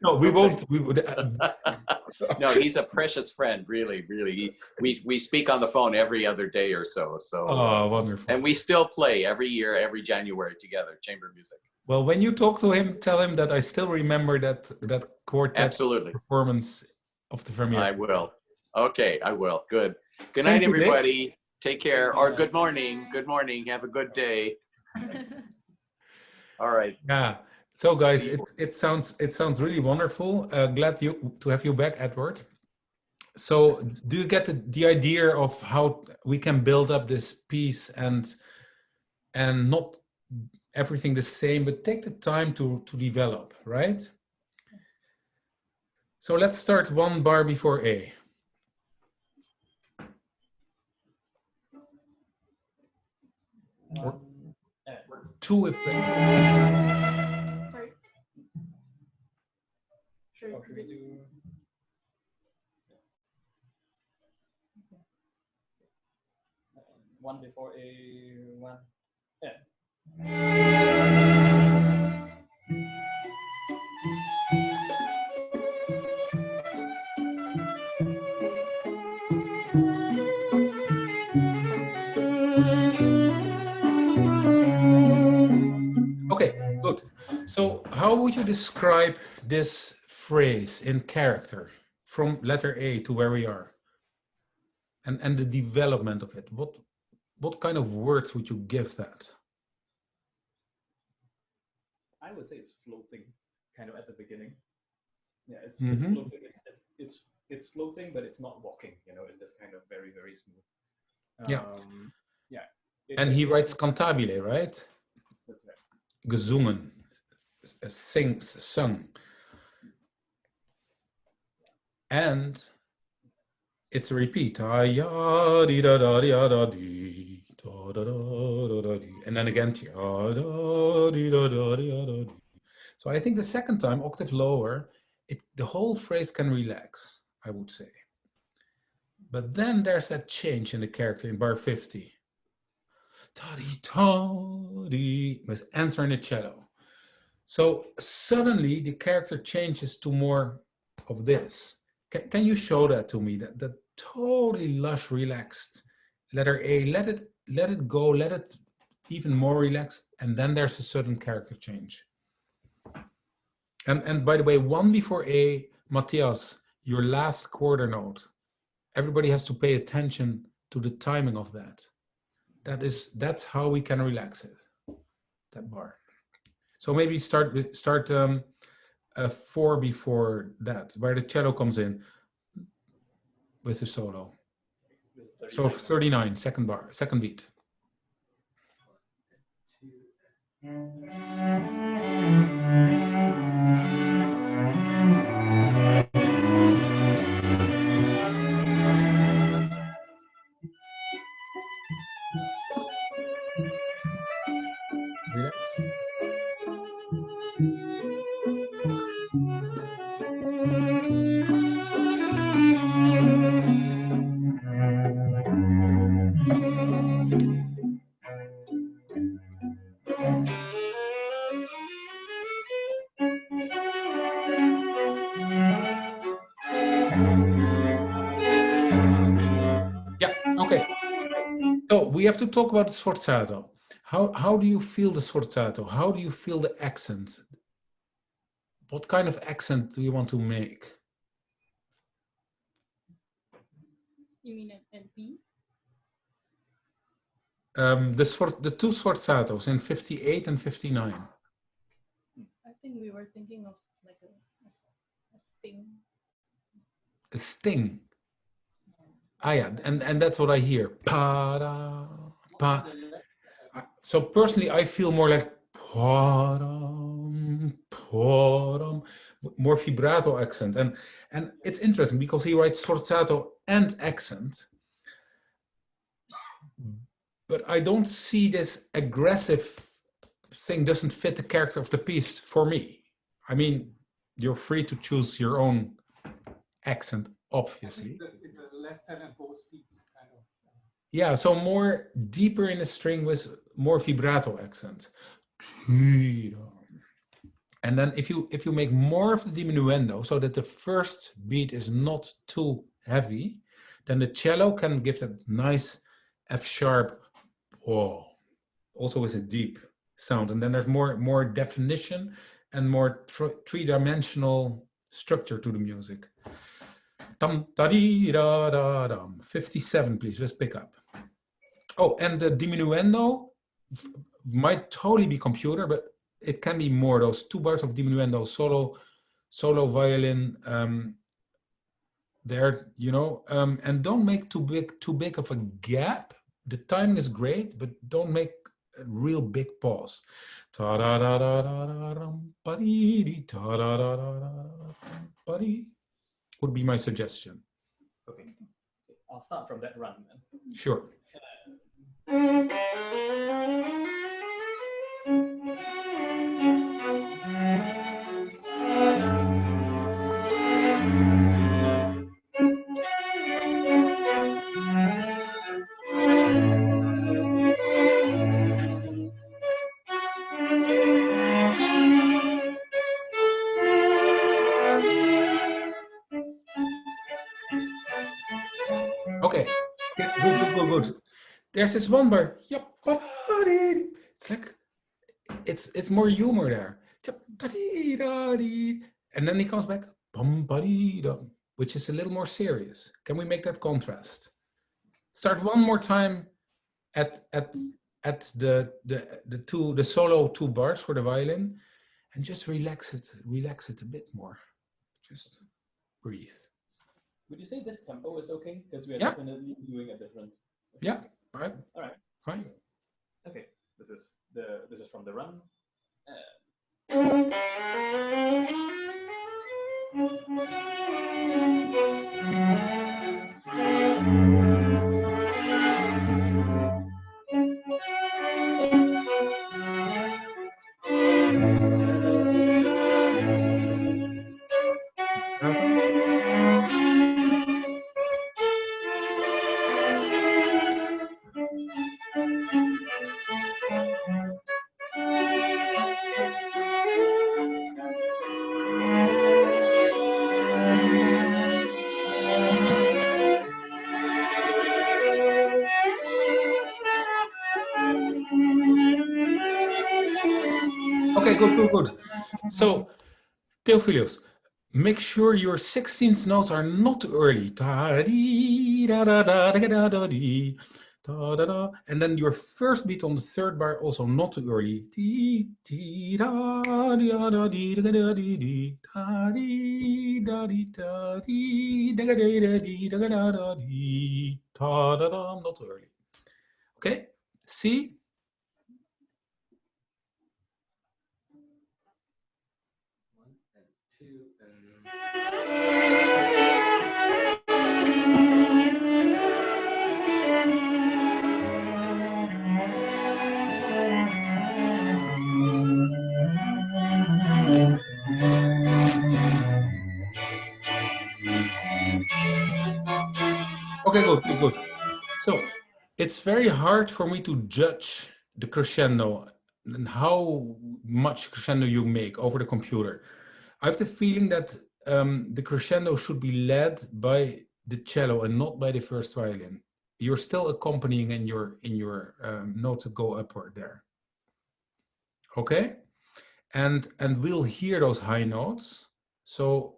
No, we won't. We would. No, he's a precious friend, really. We speak on the phone every other day or so. So. Oh, wonderful. And we still play every year, every January together, chamber music. Well, when you talk to him, tell him that I still remember that quartet Absolutely. Performance of the Vermeer. I will. Okay, I will. Good. Good night, everybody. Dick. Take care. Or good morning. Good morning. Have a good day. All right. Yeah. So, guys, it sounds really wonderful. Glad to have you back, Edward. So, do you get the idea of how we can build up this piece and not everything the same, but take the time to develop, right? So let's start 1 bar before A. Or 2 if. Sorry. Should we do? One before A1. Okay, good. So how would you describe this phrase in character from letter A to where we are? And the development of it. What kind of words would you give that? I would say it's floating, kind of at the beginning. Yeah, it's Mm-hmm. floating. It's floating, but it's not walking. You know, it's just kind of very, very smooth. Yeah. Yeah. And he writes cantabile, right? That's right. Gezongen, sung. And it's a repeat. And then again. So I think the second time, octave lower, the whole phrase can relax, I would say. But then there's that change in the character in bar 50. Must answer in the cello. So suddenly the character changes to more of this. Can you show that to me? That totally lush, relaxed letter A. Let it go. Let it even more relaxed, and then there's a sudden character change. And by the way, one before A, Matthias, your last quarter note. Everybody has to pay attention to the timing of that. That's how we can relax it. That bar. So maybe start a 4 before that, where the cello comes in with the solo. So 39, second bar, second beat. Relax. Yeah, okay. So we have to talk about the sforzato. How do you feel the sforzato? How do you feel the accent? What kind of accent do you want to make? You mean at B? The two sforzatos in 58 and 59. I think we were thinking of like a sting. A sting. Ah, yeah, and that's what I hear. Pa-da, pa. So personally, I feel more like pa-dum, pa-dum, more vibrato accent. And it's interesting because he writes sforzato and accent. But I don't see this aggressive thing doesn't fit the character of the piece for me. I mean, you're free to choose your own accent, obviously. It's a left hand and both feet kind of. Yeah, so more deeper in the string with more vibrato accent. And then if you make more of the diminuendo so that the first beat is not too heavy, then the cello can give that nice F sharp, oh, also with a deep sound. And then there's more definition and more three-dimensional structure to the music. 57, please, let's pick up. Oh, and the diminuendo might totally be computer, but it can be more, those 2 bars of diminuendo, solo violin, there, and don't make too big of a gap. The timing is great, but don't make a real big pause. Would be my suggestion. Okay, I'll start from that run then. Sure. Okay, good. There's this one bar. It's like it's more humor there. And then he comes back, which is a little more serious. Can we make that contrast? Start one more time at the solo 2 bars for the violin, and just relax it a bit more. Just breathe. Would you say this tempo is okay? Because we are Yeah. definitely doing a different. Yeah, right. All right. Fine. Okay. This is from the run. Okay, good, good, good. So, Theophilus, make sure your 16th notes are not too early. Ta-dee, da-da-da-da-da-da-dee, da-da-da. And then your first beat on the third bar also not too early. Dee, dee, da, dee, da, dee, da, da, dee, dee, da, dee, da, dee, da, dee, da, da, da, dee, da, da, da, dee, da, da, da, not too early. Okay, C. One and two and Okay, good, good, good. So it's very hard for me to judge the crescendo and how much crescendo you make over the computer. I have the feeling that the crescendo should be led by the cello and not by the first violin. You're still accompanying in your notes that go upward there. Okay, and we'll hear those high notes. So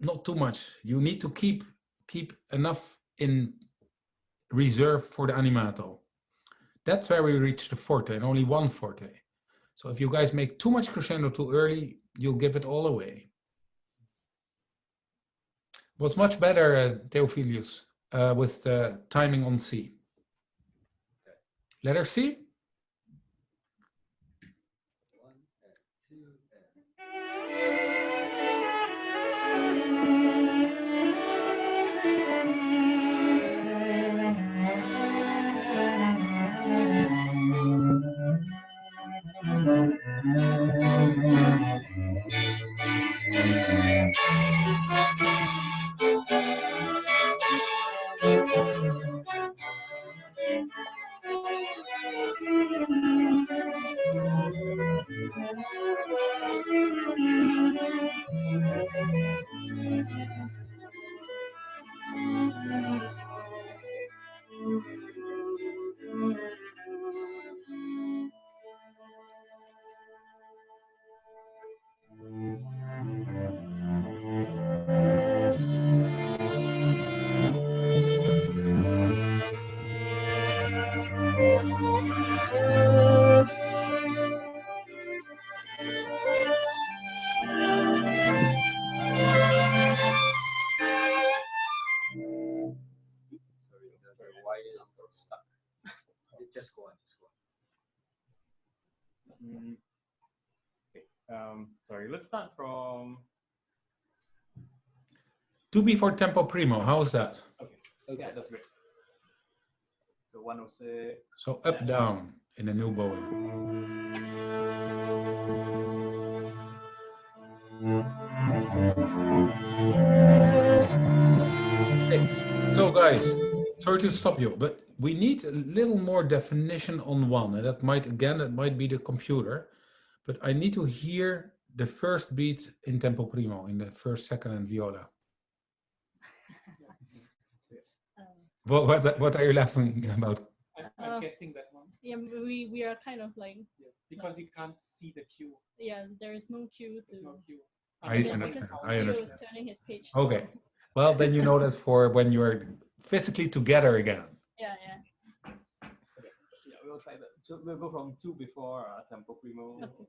not too much. You need to keep enough in reserve for the animato. That's where we reach the forte and only one forte. So if you guys make too much crescendo too early, you'll give it all away. Was much better, Theophilus, with the timing on C. Letter C. one and two and sorry, the wire got stuck. Just go on, just go on. Okay. Sorry, let's start from. 2 before tempo primo. How is that? Okay. Yeah, that's great. So 106. So up down in a new bowing. Okay. So guys, sorry to stop you, but we need a little more definition on one, and that might be the computer, but I need to hear the first beat in tempo primo, in the first, second, and viola. What are you laughing about? I'm guessing that one. Yeah, we are kind of like, Yeah, because we can't see the cue. yeah, there is no cue There's no to. cue. I because understand. I Theo understand. is turning his page. Okay. So, Well, then you know that for when you're physically together again. yeah. Okay. Yeah, we'll try that. So we'll go from 2 before tempo primo. Okay.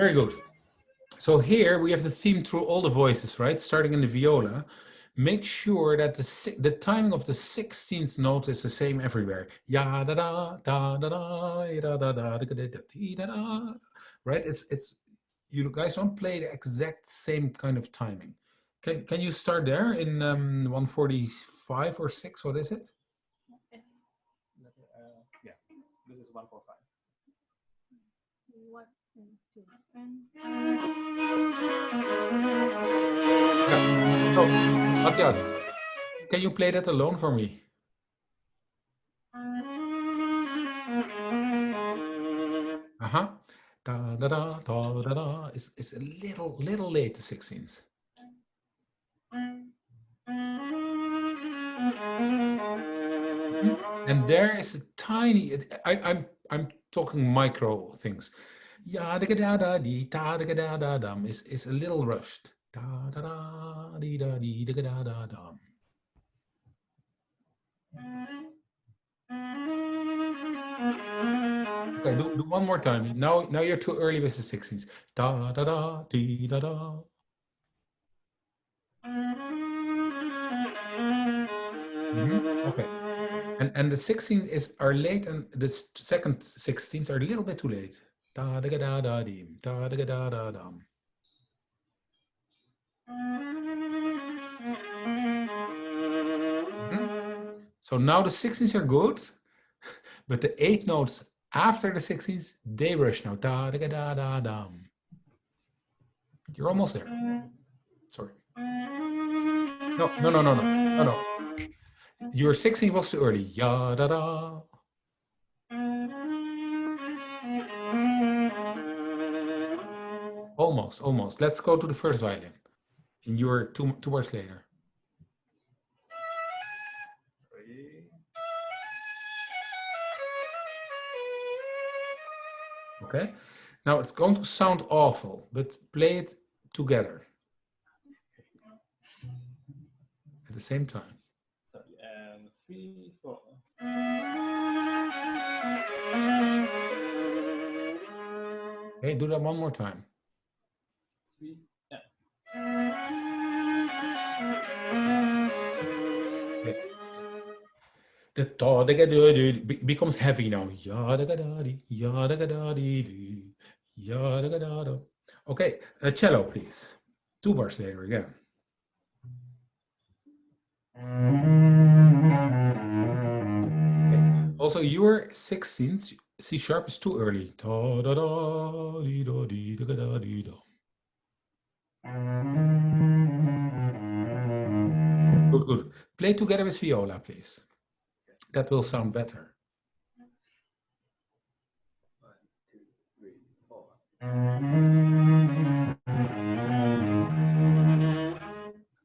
Very good. So here we have the theme through all the voices, right? Starting in the viola. Make sure that the timing of the 16th note is the same everywhere. Ya da da da da da da da da da da. Right? It's you guys don't play the exact same kind of timing. Can you start there in 145 or 6? What is it? Yeah, this is 145. 1 and 2 and Yeah. So, Matthias, can you play that alone for me? Uh-huh. Da da da da da da. It's a little late, the 16th. And there is a tiny. I'm talking micro things. Ya da da da dee da da da da dum is a little rushed. Da da da dee da dee da da da dum. Okay, do one more time. Now you're too early with the 16th. Da da da dee da da. Okay. And the 16th are late, and the second 16th are a little bit too late. Da da da da dim, da da da da dum. So now the 16ths are good, but the 8 notes after the 16ths, they rush now. Da da da da dum. You're almost there. Sorry. No. Your 16 was too early. Ya da da. Almost. Let's go to the first violin. And you're two bars later. Okay. Now it's going to sound awful, but play it together at the same time. Sorry, and 3, 4. Okay, do that one more time. 3, yeah. Okay. The da da da becomes heavy now. Ya da da da ya da da da ya da da da. Okay, a cello, please. 2 bars later again. Okay. Also, your 16th C sharp is too early. Da da da dee da dee da da dee da. Good. Play together with viola, please. That will sound better. 1, 2, 3, 4.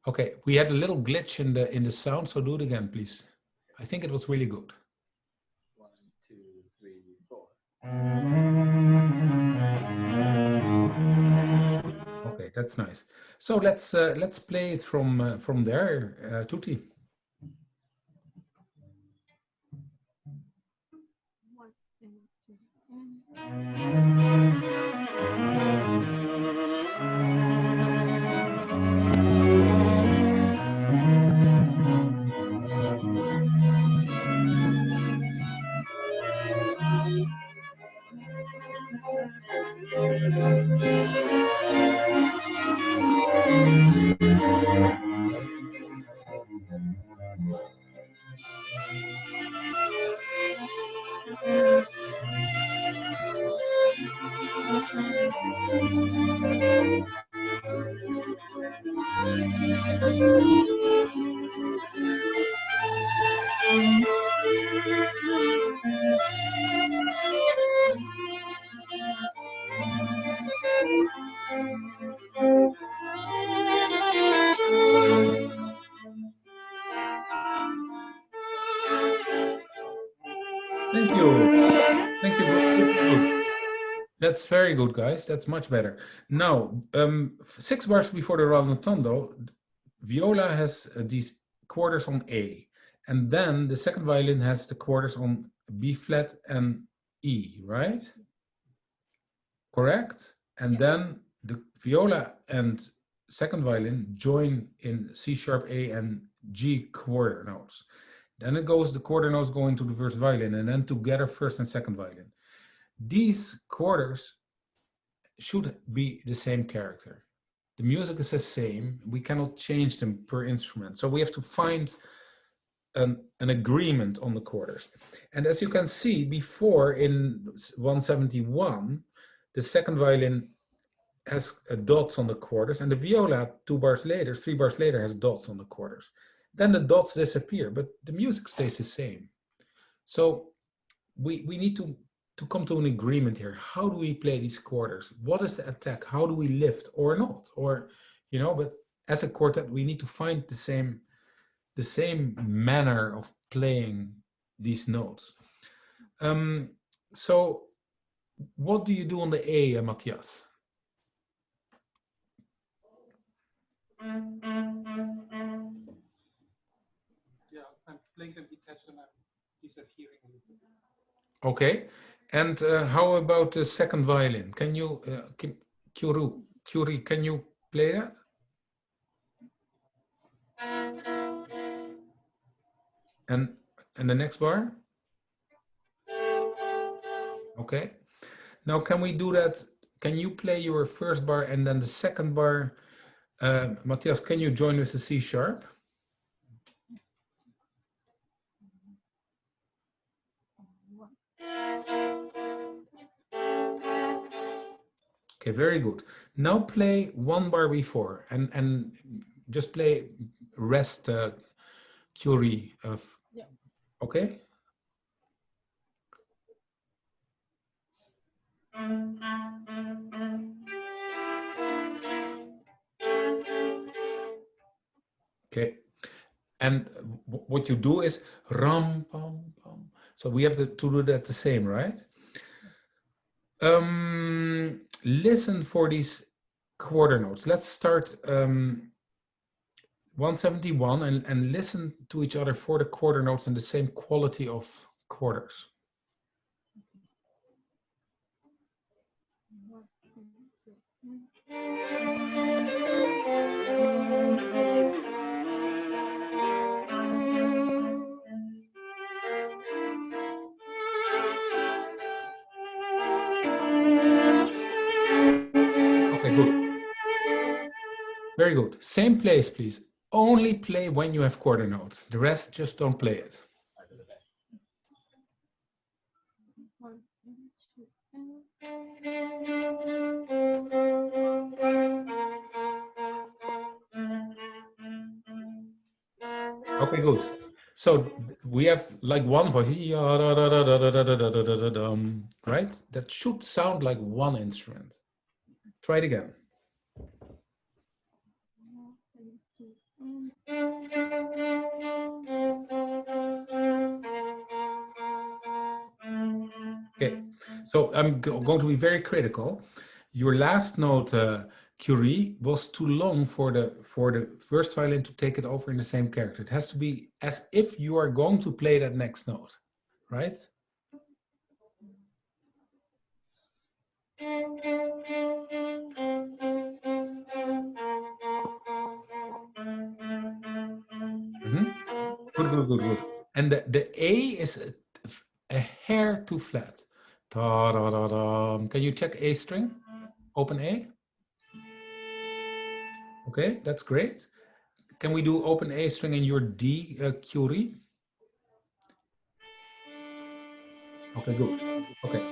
Okay, we had a little glitch in the sound, so do it again, please. I think it was really good. 1, 2, 3, 4. Okay, that's nice. So let's play it from there, Tutti. 1 and 2 and Thank you. Good. That's very good, guys. That's much better. Now, 6 bars before the rallentando, viola has these quarters on A, and then the second violin has the quarters on B flat and E, right? Correct? and then the viola and second violin join in C sharp, A, and G quarter notes. Then it goes, the quarter notes go into the first violin, and then together first and second violin. These quarters should be the same character. The music is the same. We cannot change them per instrument. So we have to find an agreement on the quarters. And as you can see, before in 171, the second violin has dots on the quarters, and the viola 3 bars later has dots on the quarters. Then the dots disappear, but the music stays the same. So we need to come to an agreement here. How do we play these quarters? What is the attack? How do we lift or not? Or, you know, but as a quartet, we need to find the same manner of playing these notes. So what do you do on the A, Matthias? Yeah, I'm playing them detached and I'm disappearing a little bit. Okay, and how about the second violin? Can you, Curie, can you play that? And the next bar? Okay. Now, can we do that? Can you play your first bar and then the second bar? Matthias, can you join with the C sharp? Okay, very good. Now play one bar before and just play rest Curie of. Yeah. Okay. Okay. And what you do is ram pam pam. So we have to do that the same, right? Listen for these quarter notes. Let's start 171 and listen to each other for the quarter notes and the same quality of quarters. Okay, good. Very good. Same place, please. Only play when you have quarter notes. The rest, just don't play it. Okay, good. So we have like one voice, right? That should sound like one instrument. Try it again. Okay, so I'm going to be very critical. Your last note, Curie, was too long for the first violin to take it over in the same character. It has to be as if you are going to play that next note, right? Good. And the A is a hair too flat. Da, da, da, da. Can you check A string? Open A. Okay, that's great. Can we do open A string in your D, Curie? Okay, good. Okay.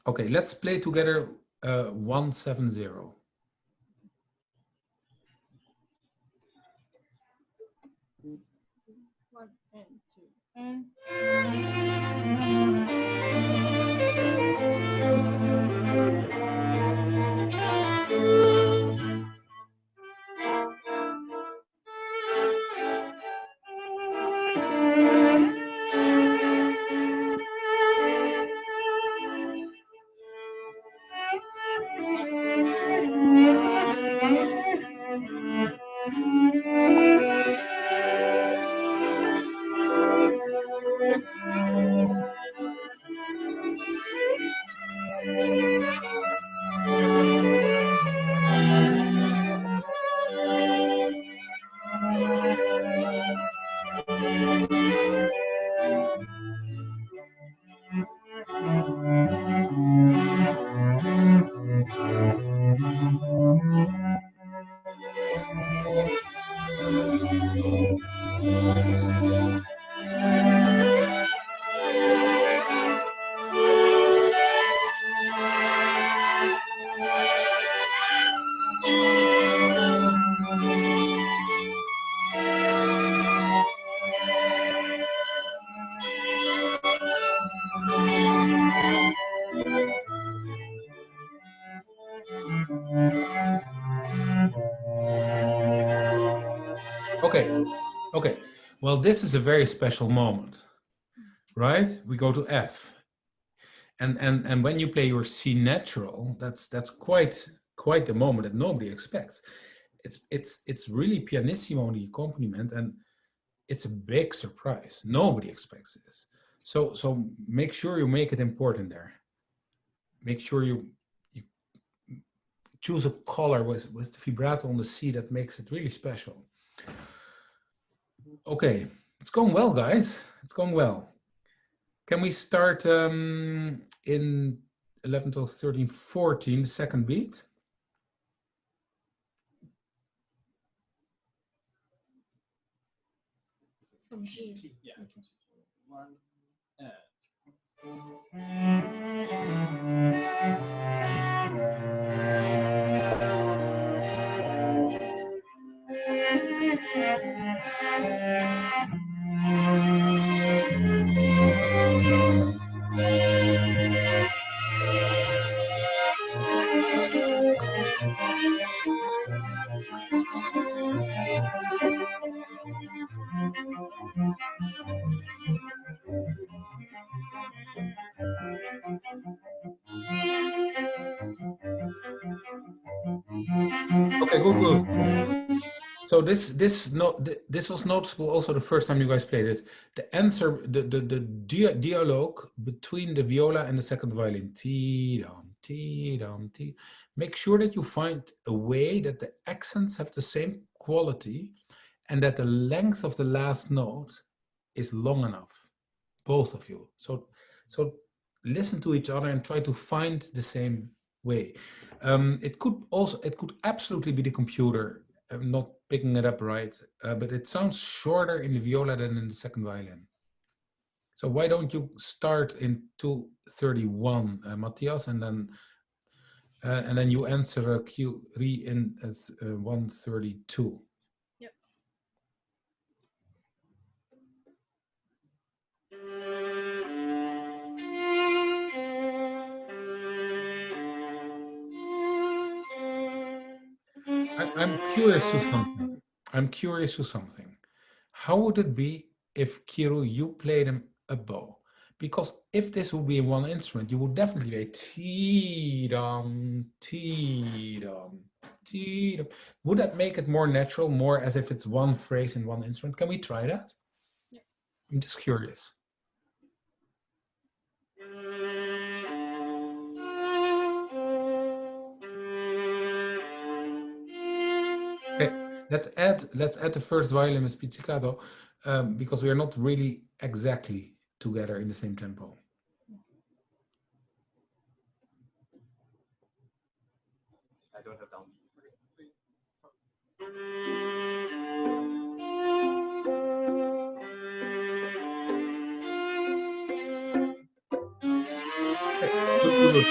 Okay, let's play together 170. One and two and. Okay, okay. Well, this is a very special moment, right? We go to F, and when you play your C natural, that's quite a moment that nobody expects. It's really pianissimo the accompaniment, and it's a big surprise. Nobody expects this. So make sure you make it important there. Make sure you choose a color with the vibrato on the C that makes it really special. Okay, it's going well, guys. It's going well. Can we start in 11, 12, 13, 14, the second beat? From G. Yeah. Okay. One. Okay, good. So this was noticeable also the first time you guys played it. The answer, the dialogue between the viola and the second violin. Ti-dum, ti-dum, ti. Make sure that you find a way that the accents have the same quality and that the length of the last note is long enough, both of you. So listen to each other and try to find the same way. It could absolutely be the computer not picking it up right, but it sounds shorter in the viola than in the second violin. So why don't you start in 231, Matthias, and then you answer Q3 in 132. Yep. I'm curious to something. I'm curious to something. How would it be if, Kiru, you played him a bow? Because if this would be one instrument, you would definitely play T-dum, T-dum, T-dum. Would that make it more natural, more as if it's one phrase in one instrument? Can we try that? Yeah. I'm just curious. Okay, let's add the first violin with pizzicato because we are not really exactly together in the same tempo. I don't have down. Good.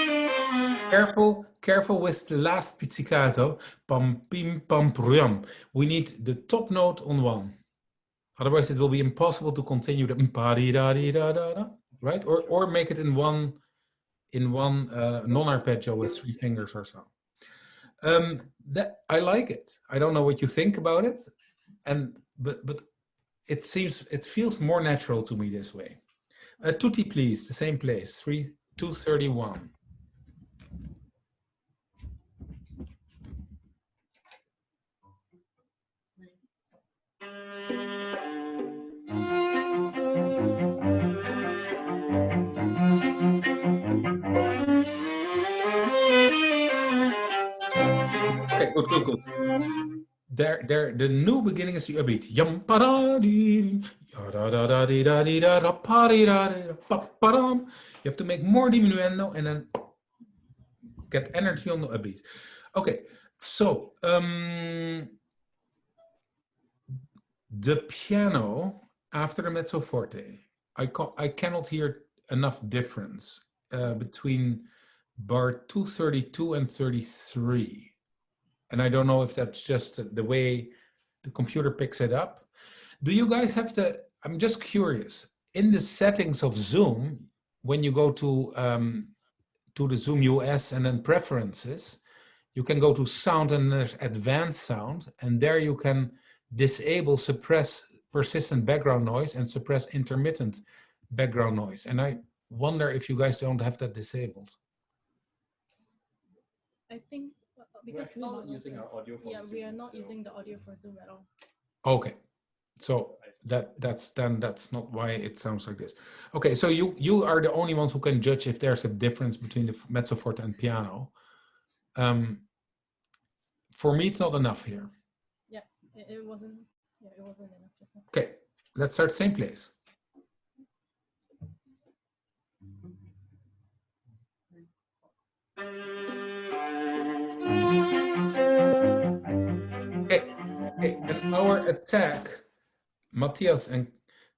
Careful with the last pizzicato. Pam, pim, pam, prum. We need the top note on one. Otherwise, it will be impossible to continue the pa-di-da-di-da-da-da, right? Or make it in one non-arpeggio with 3 fingers or so. That I like it. I don't know what you think about it, but it feels more natural to me this way. Tutti, please, the same place, 231. Okay, good. The new beginning is the upbeat. You have to make more diminuendo and then get energy on the upbeat. Okay, so The piano after the mezzo forte, I cannot hear enough difference between bar 232 and 33. And I don't know if that's just the way the computer picks it up. Do you guys have I'm just curious, in the settings of Zoom, when you go to the Zoom US and then preferences, you can go to sound and there's advanced sound, and there you can disable, suppress persistent background noise and suppress intermittent background noise. And I wonder if you guys don't have that disabled. I think We're because actually not using our audio for Zoom, we are not so- using the audio for Zoom at all. Okay, so that's not why it sounds like this. Okay, so you are the only ones who can judge if there's a difference between the mezzo forte and piano. For me, it's not enough here. Yeah, it wasn't. Yeah, it wasn't enough just now. Okay, let's start same place. Okay, and our attack, Matthias and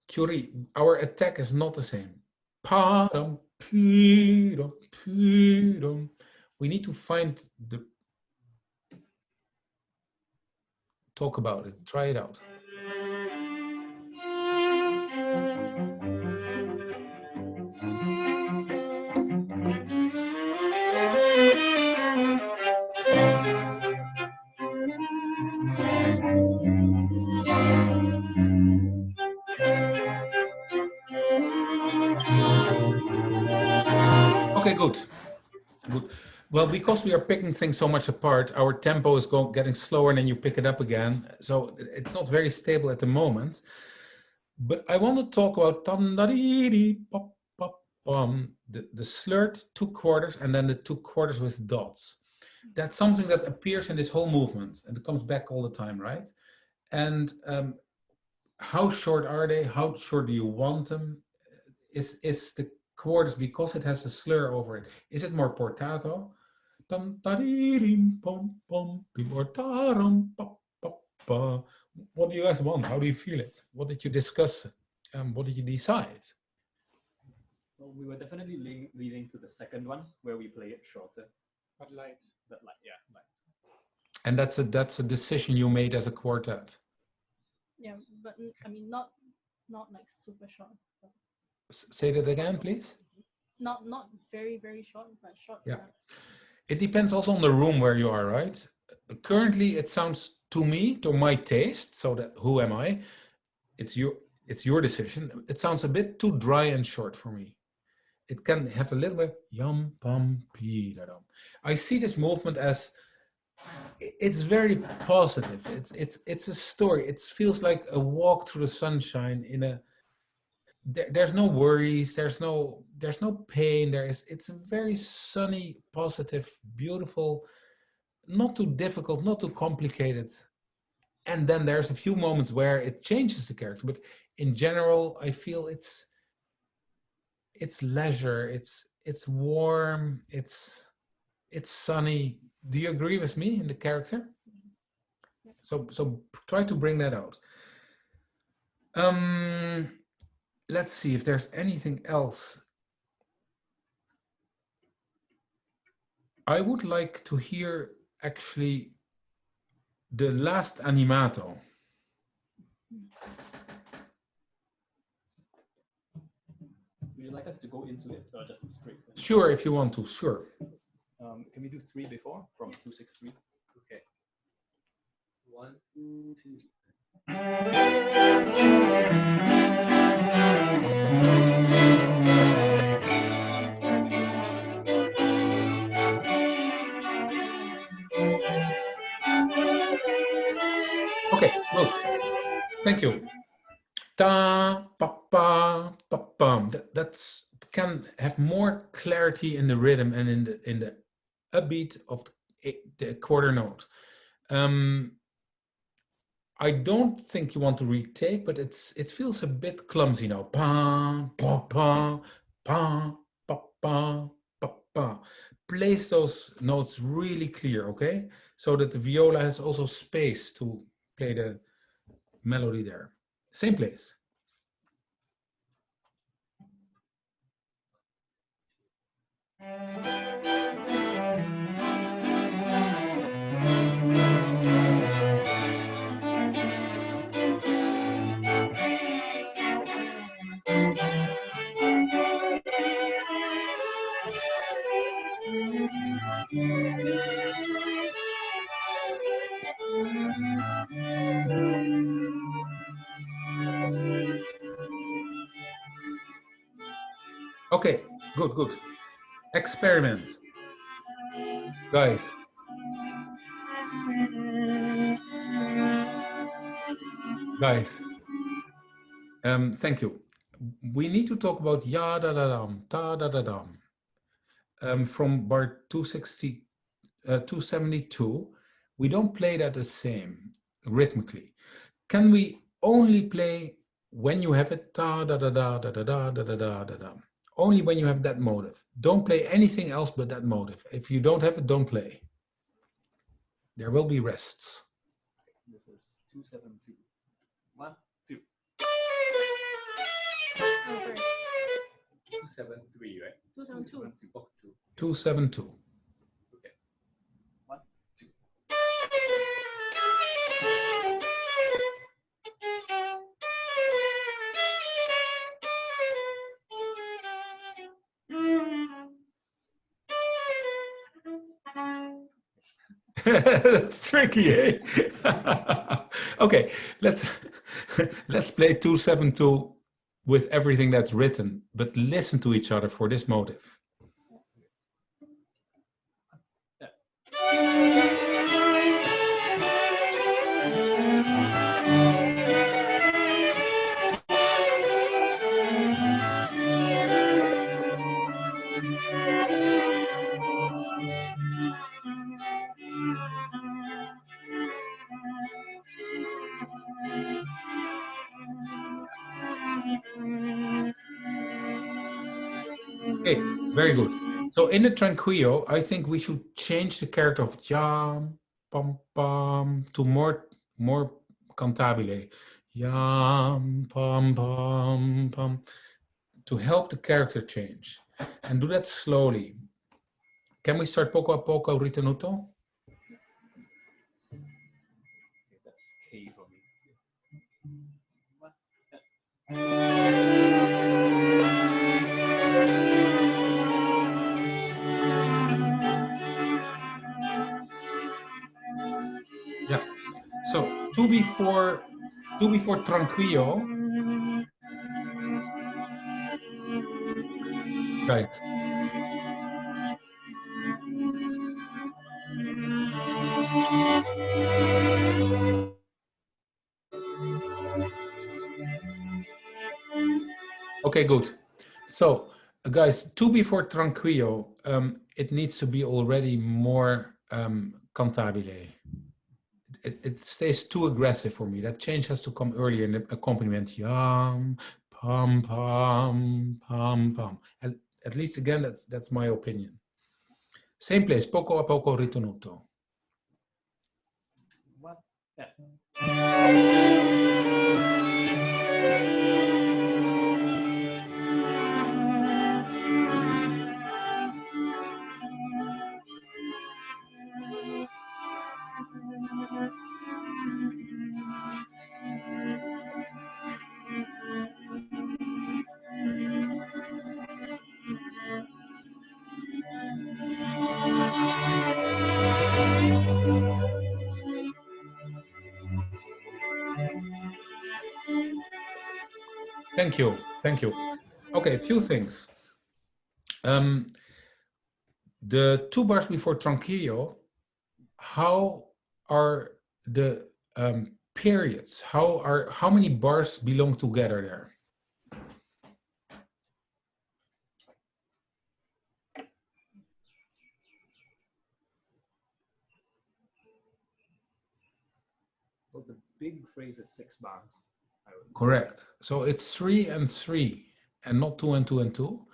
Curie, our attack is not the same. Pa-dum, pee-dum, pee-dum. We need to find the... Talk about it, try it out. Okay, good. Good. Well, because we are picking things so much apart, our tempo is getting slower and then you pick it up again. So it's not very stable at the moment. But I want to talk about the slurred 2 quarters and then the 2 quarters with dots. That's something that appears in this whole movement and it comes back all the time, right? And how short are they? How short do you want them? Is the quarters, because it has a slur over it, is it more portato? What do you guys want? How do you feel it? What did you discuss? What did you decide? Well, we were definitely leaning to the second one where we play it shorter. But light. But like, yeah, like. And that's a decision you made as a quartet. Yeah, but I mean not like super short. But Say that again, please. not very short, but short. Yeah. enough. It depends also on the room where you are, right? Currently, it sounds to me, to my taste, so that who am I? It's your decision. It sounds a bit too dry and short for me. It can have a little bit yum pum pee da dum. I see this movement as it's very positive. It's a story. It feels like a walk through the sunshine in a. There's no worries. There's no pain. It's a very sunny, positive, beautiful, not too difficult, not too complicated. And then there's a few moments where it changes the character, but in general, I feel it's leisure. It's warm. It's sunny. Do you agree with me in the character? So try to bring that out. Let's see if there's anything else. I would like to hear actually the last animato. Would you like us to go into it or just straight? Sure, if you want to, sure. Can we do 3 before from 263? Okay. 1, 2. Okay, good. Thank you. Da pa pa pa pum. That's can have more clarity in the rhythm and in the upbeat of the quarter note. I don't think you want to retake, but it feels a bit clumsy now. Pa pa pa pa pa pa pa pa. Place those notes really clear, okay? So that the viola has also space to play melody there. Same place. Okay, good, good. Experiment. Guys. Guys. Thank you. We need to talk about ya da da dam, ta da da dam. From bar 272, we don't play that the same rhythmically. Can we only play when you have it ta da da da da da da da da da da da? Only when you have that motive. Don't play anything else but that motive. If you don't have it, don't play. There will be rests. This is 272. 1, 2. Oh, sorry. 273, right? 272. Oh, 2. 272. Okay. 1, 2. That's tricky, eh? Okay, let's play 272 with everything that's written, but listen to each other for this motive. Okay, very good. So in the tranquillo, I think we should change the character of jam, pam, pam to more cantabile. Yam, pam, pam, pam, to help the character change. And do that slowly. Can we start poco a poco ritenuto? Okay, that's K for me. Yeah. So two before tranquillo. Right. Okay, good. So, guys, two before tranquillo, it needs to be already more cantabile. It stays too aggressive for me. That change has to come earlier in the accompaniment. Yam, pam, pam, pam, pam. At least again, that's my opinion. Same place, poco a poco ritenuto. What? Yeah. Thank you, thank you. Okay, a few things. The two bars before tranquillo, how are the periods? How many bars belong together there? So the big phrase is 6 bars. Correct. So it's 3 and 3, and not 2 and 2 and 2.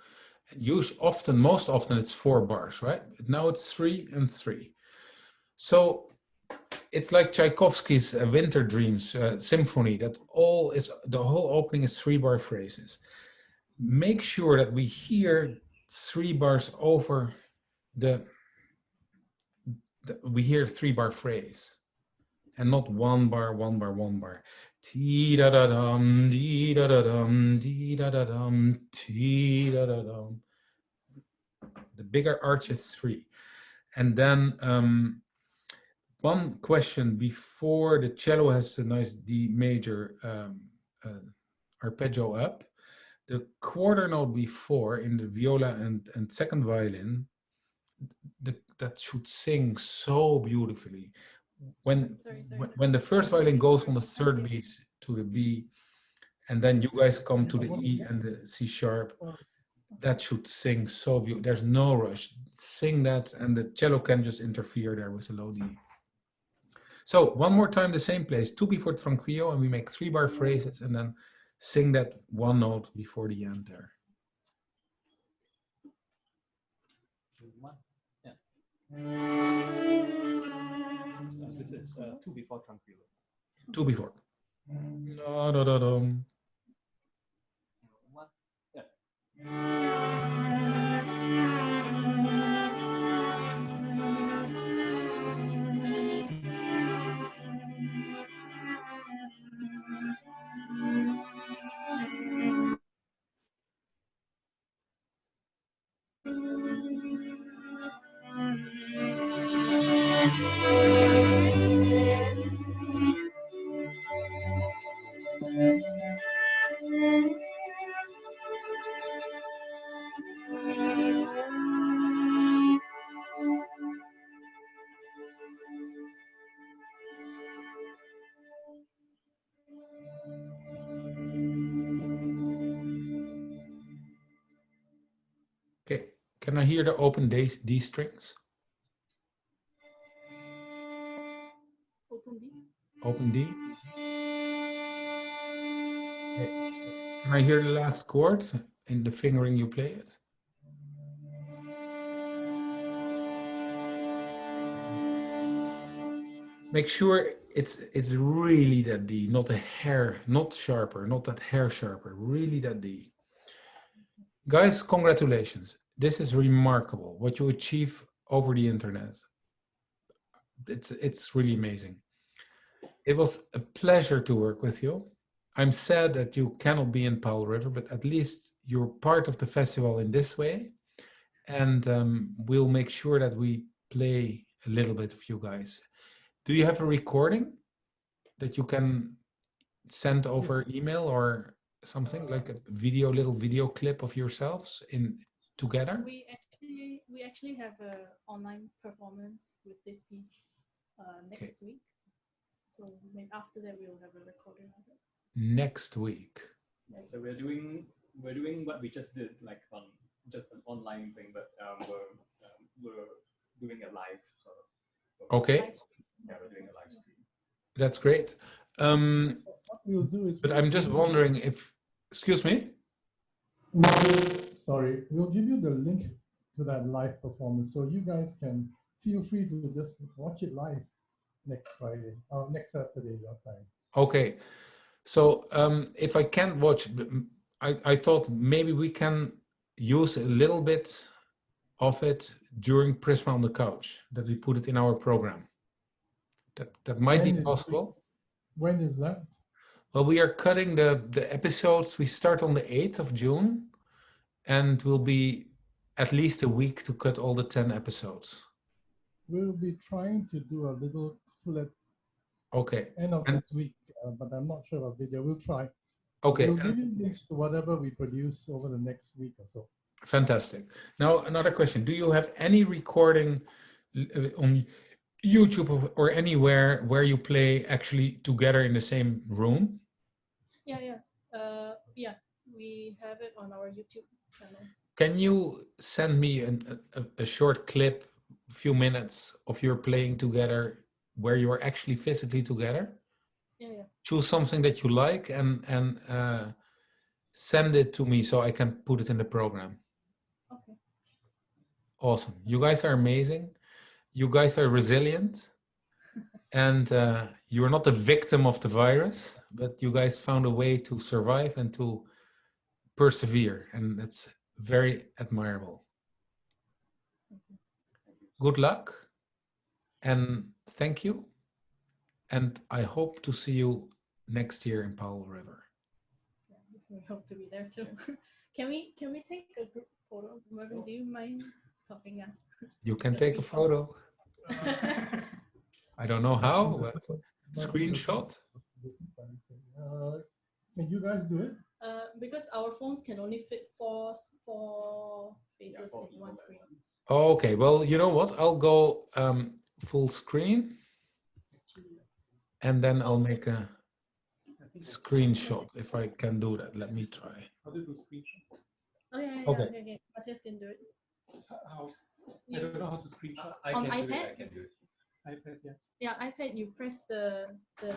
Most often it's 4 bars, right? Now it's 3 and 3. So it's like Tchaikovsky's Winter Dreams symphony. That all is, the whole opening is 3-bar phrases. Make sure that we hear 3 bars over we hear 3-bar phrase, and not 1 bar, 1 bar, 1 bar. Tee da da dum, dee da da dum, dee da da dum, tee da da dum. The bigger arch is 3. And then one question before the cello has a nice D major arpeggio up. The quarter note before in the viola and second violin, that should sing so beautifully. When the first violin goes on the third beat to the B, and then you guys come to the E and the C sharp, that should sing so beautiful. There's no rush. Sing that, and the cello can just interfere there with the low D. So one more time, the same place, 2 before tranquillo, and we make 3-bar phrases, and then sing that one note before the end there. Yeah. This is 2 before tranquillo. 2 before. Da, da, da, dum. Okay, can I hear the open D strings? Open D. Open D. Okay. Can I hear the last chord in the fingering you play it? Make sure it's really that D, not a hair, not sharper, not that hair sharper, really that D. Guys, congratulations. This is remarkable what you achieve over the internet. It's really amazing. It was a pleasure to work with you. I'm sad that you cannot be in Powell River, but at least you're part of the festival in this way. And we'll make sure that we play a little bit of you guys. Do you have a recording that you can send over email or something, like a little video clip of yourselves in together? We actually have an online performance with this piece next week. So after that, we'll have a recording of it. Next week. So we're doing what we just did, like on just an online thing, but we're doing it live. So okay. Yeah, we're doing a live stream. That's great. What we'll do is, but I'm just wondering if, excuse me? Sorry, we'll give you the link to that live performance, so you guys can feel free to just watch it live next Friday, next Saturday, your time. Okay. So if I can't watch, I thought maybe we can use a little bit of it during Prisma on the Couch, that we put it in our program. That might be possible. When is that? Well, we are cutting the episodes. We start on the 8th of June, and will be at least a week to cut all the 10 episodes. We'll be trying to do a little clip. Okay. End of this week, but I'm not sure about video. We'll try. Okay. We'll give you links to whatever we produce over the next week or so. Fantastic. Now, another question. Do you have any recording on YouTube or anywhere where you play actually together in the same room? Yeah. We have it on our YouTube channel. Can you send me a short clip, a few minutes of your playing together where you are actually physically together? Yeah. Choose something that you like and send it to me so I can put it in the program. Okay. Awesome. You guys are amazing. You guys are resilient. and you're not the victim of the virus, but you guys found a way to survive and to persevere, and it's very admirable. Good luck, and thank you. And I hope to see you next year in Powell River. Yeah, we hope to be there too. Can we take a group photo? Mervyn, do you mind popping up? You can take a photo. I don't know how, but screenshot. Can you guys do it? Because our phones can only fit four faces in one screen. Okay, well, you know what? I'll go full screen, and then I'll make a screenshot if I can do that. Let me try. How to do screenshot? Oh yeah. Okay. Matthias can do it. How? I don't know how to screenshot. I On can do it. iPad? I can do it. iPad, yeah. Yeah, iPad. You press the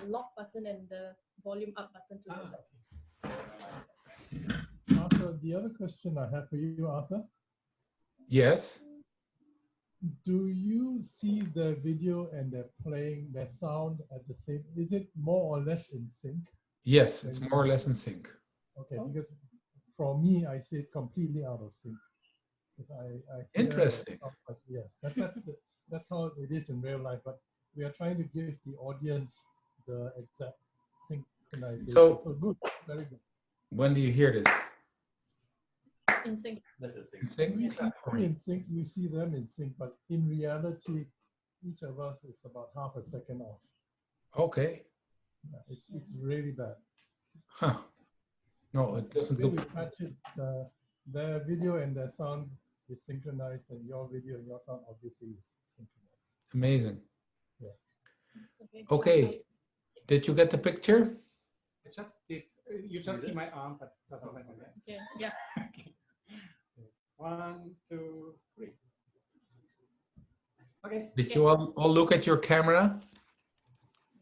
lock button and the volume up button to do that. Arthur, the other question I have for you, Arthur, Yes. do you see the video and the playing, the sound at the same, is it more or less in sync? Yes, it's more or less in sync. Okay, because for me, I see it completely out of sync. Because I hear Interesting. but yes, that's how it is in real life. But we are trying to give the audience the exact synchronization. So good, very good. When do you hear this? In sync. That's it. In sync? We see you in sync, we see them in sync, but in reality, each of us is about half a second off. Okay. Yeah, it's really bad. Huh. No, it doesn't When we look. patch it, their video and their sound is synchronized, and your video and your sound obviously is synchronized. Amazing. Okay. Okay. Did you get the picture? I just did. You just see my arm, but doesn't matter. Okay. Yeah. Okay. 1, 2, 3. Okay. Did you all look at your camera?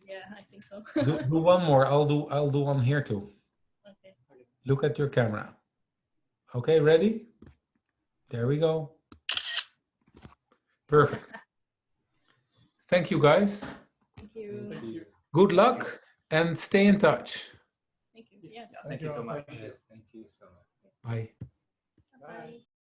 Yeah, I think so. Do one more. I'll do one here too. Okay. Look at your camera. Okay, ready? There we go. Perfect. Thank you, guys. Thank you. Thank you. Good luck and stay in touch. Thank you. Yes. Thank you so much. Yes, thank you so much. Bye. Bye.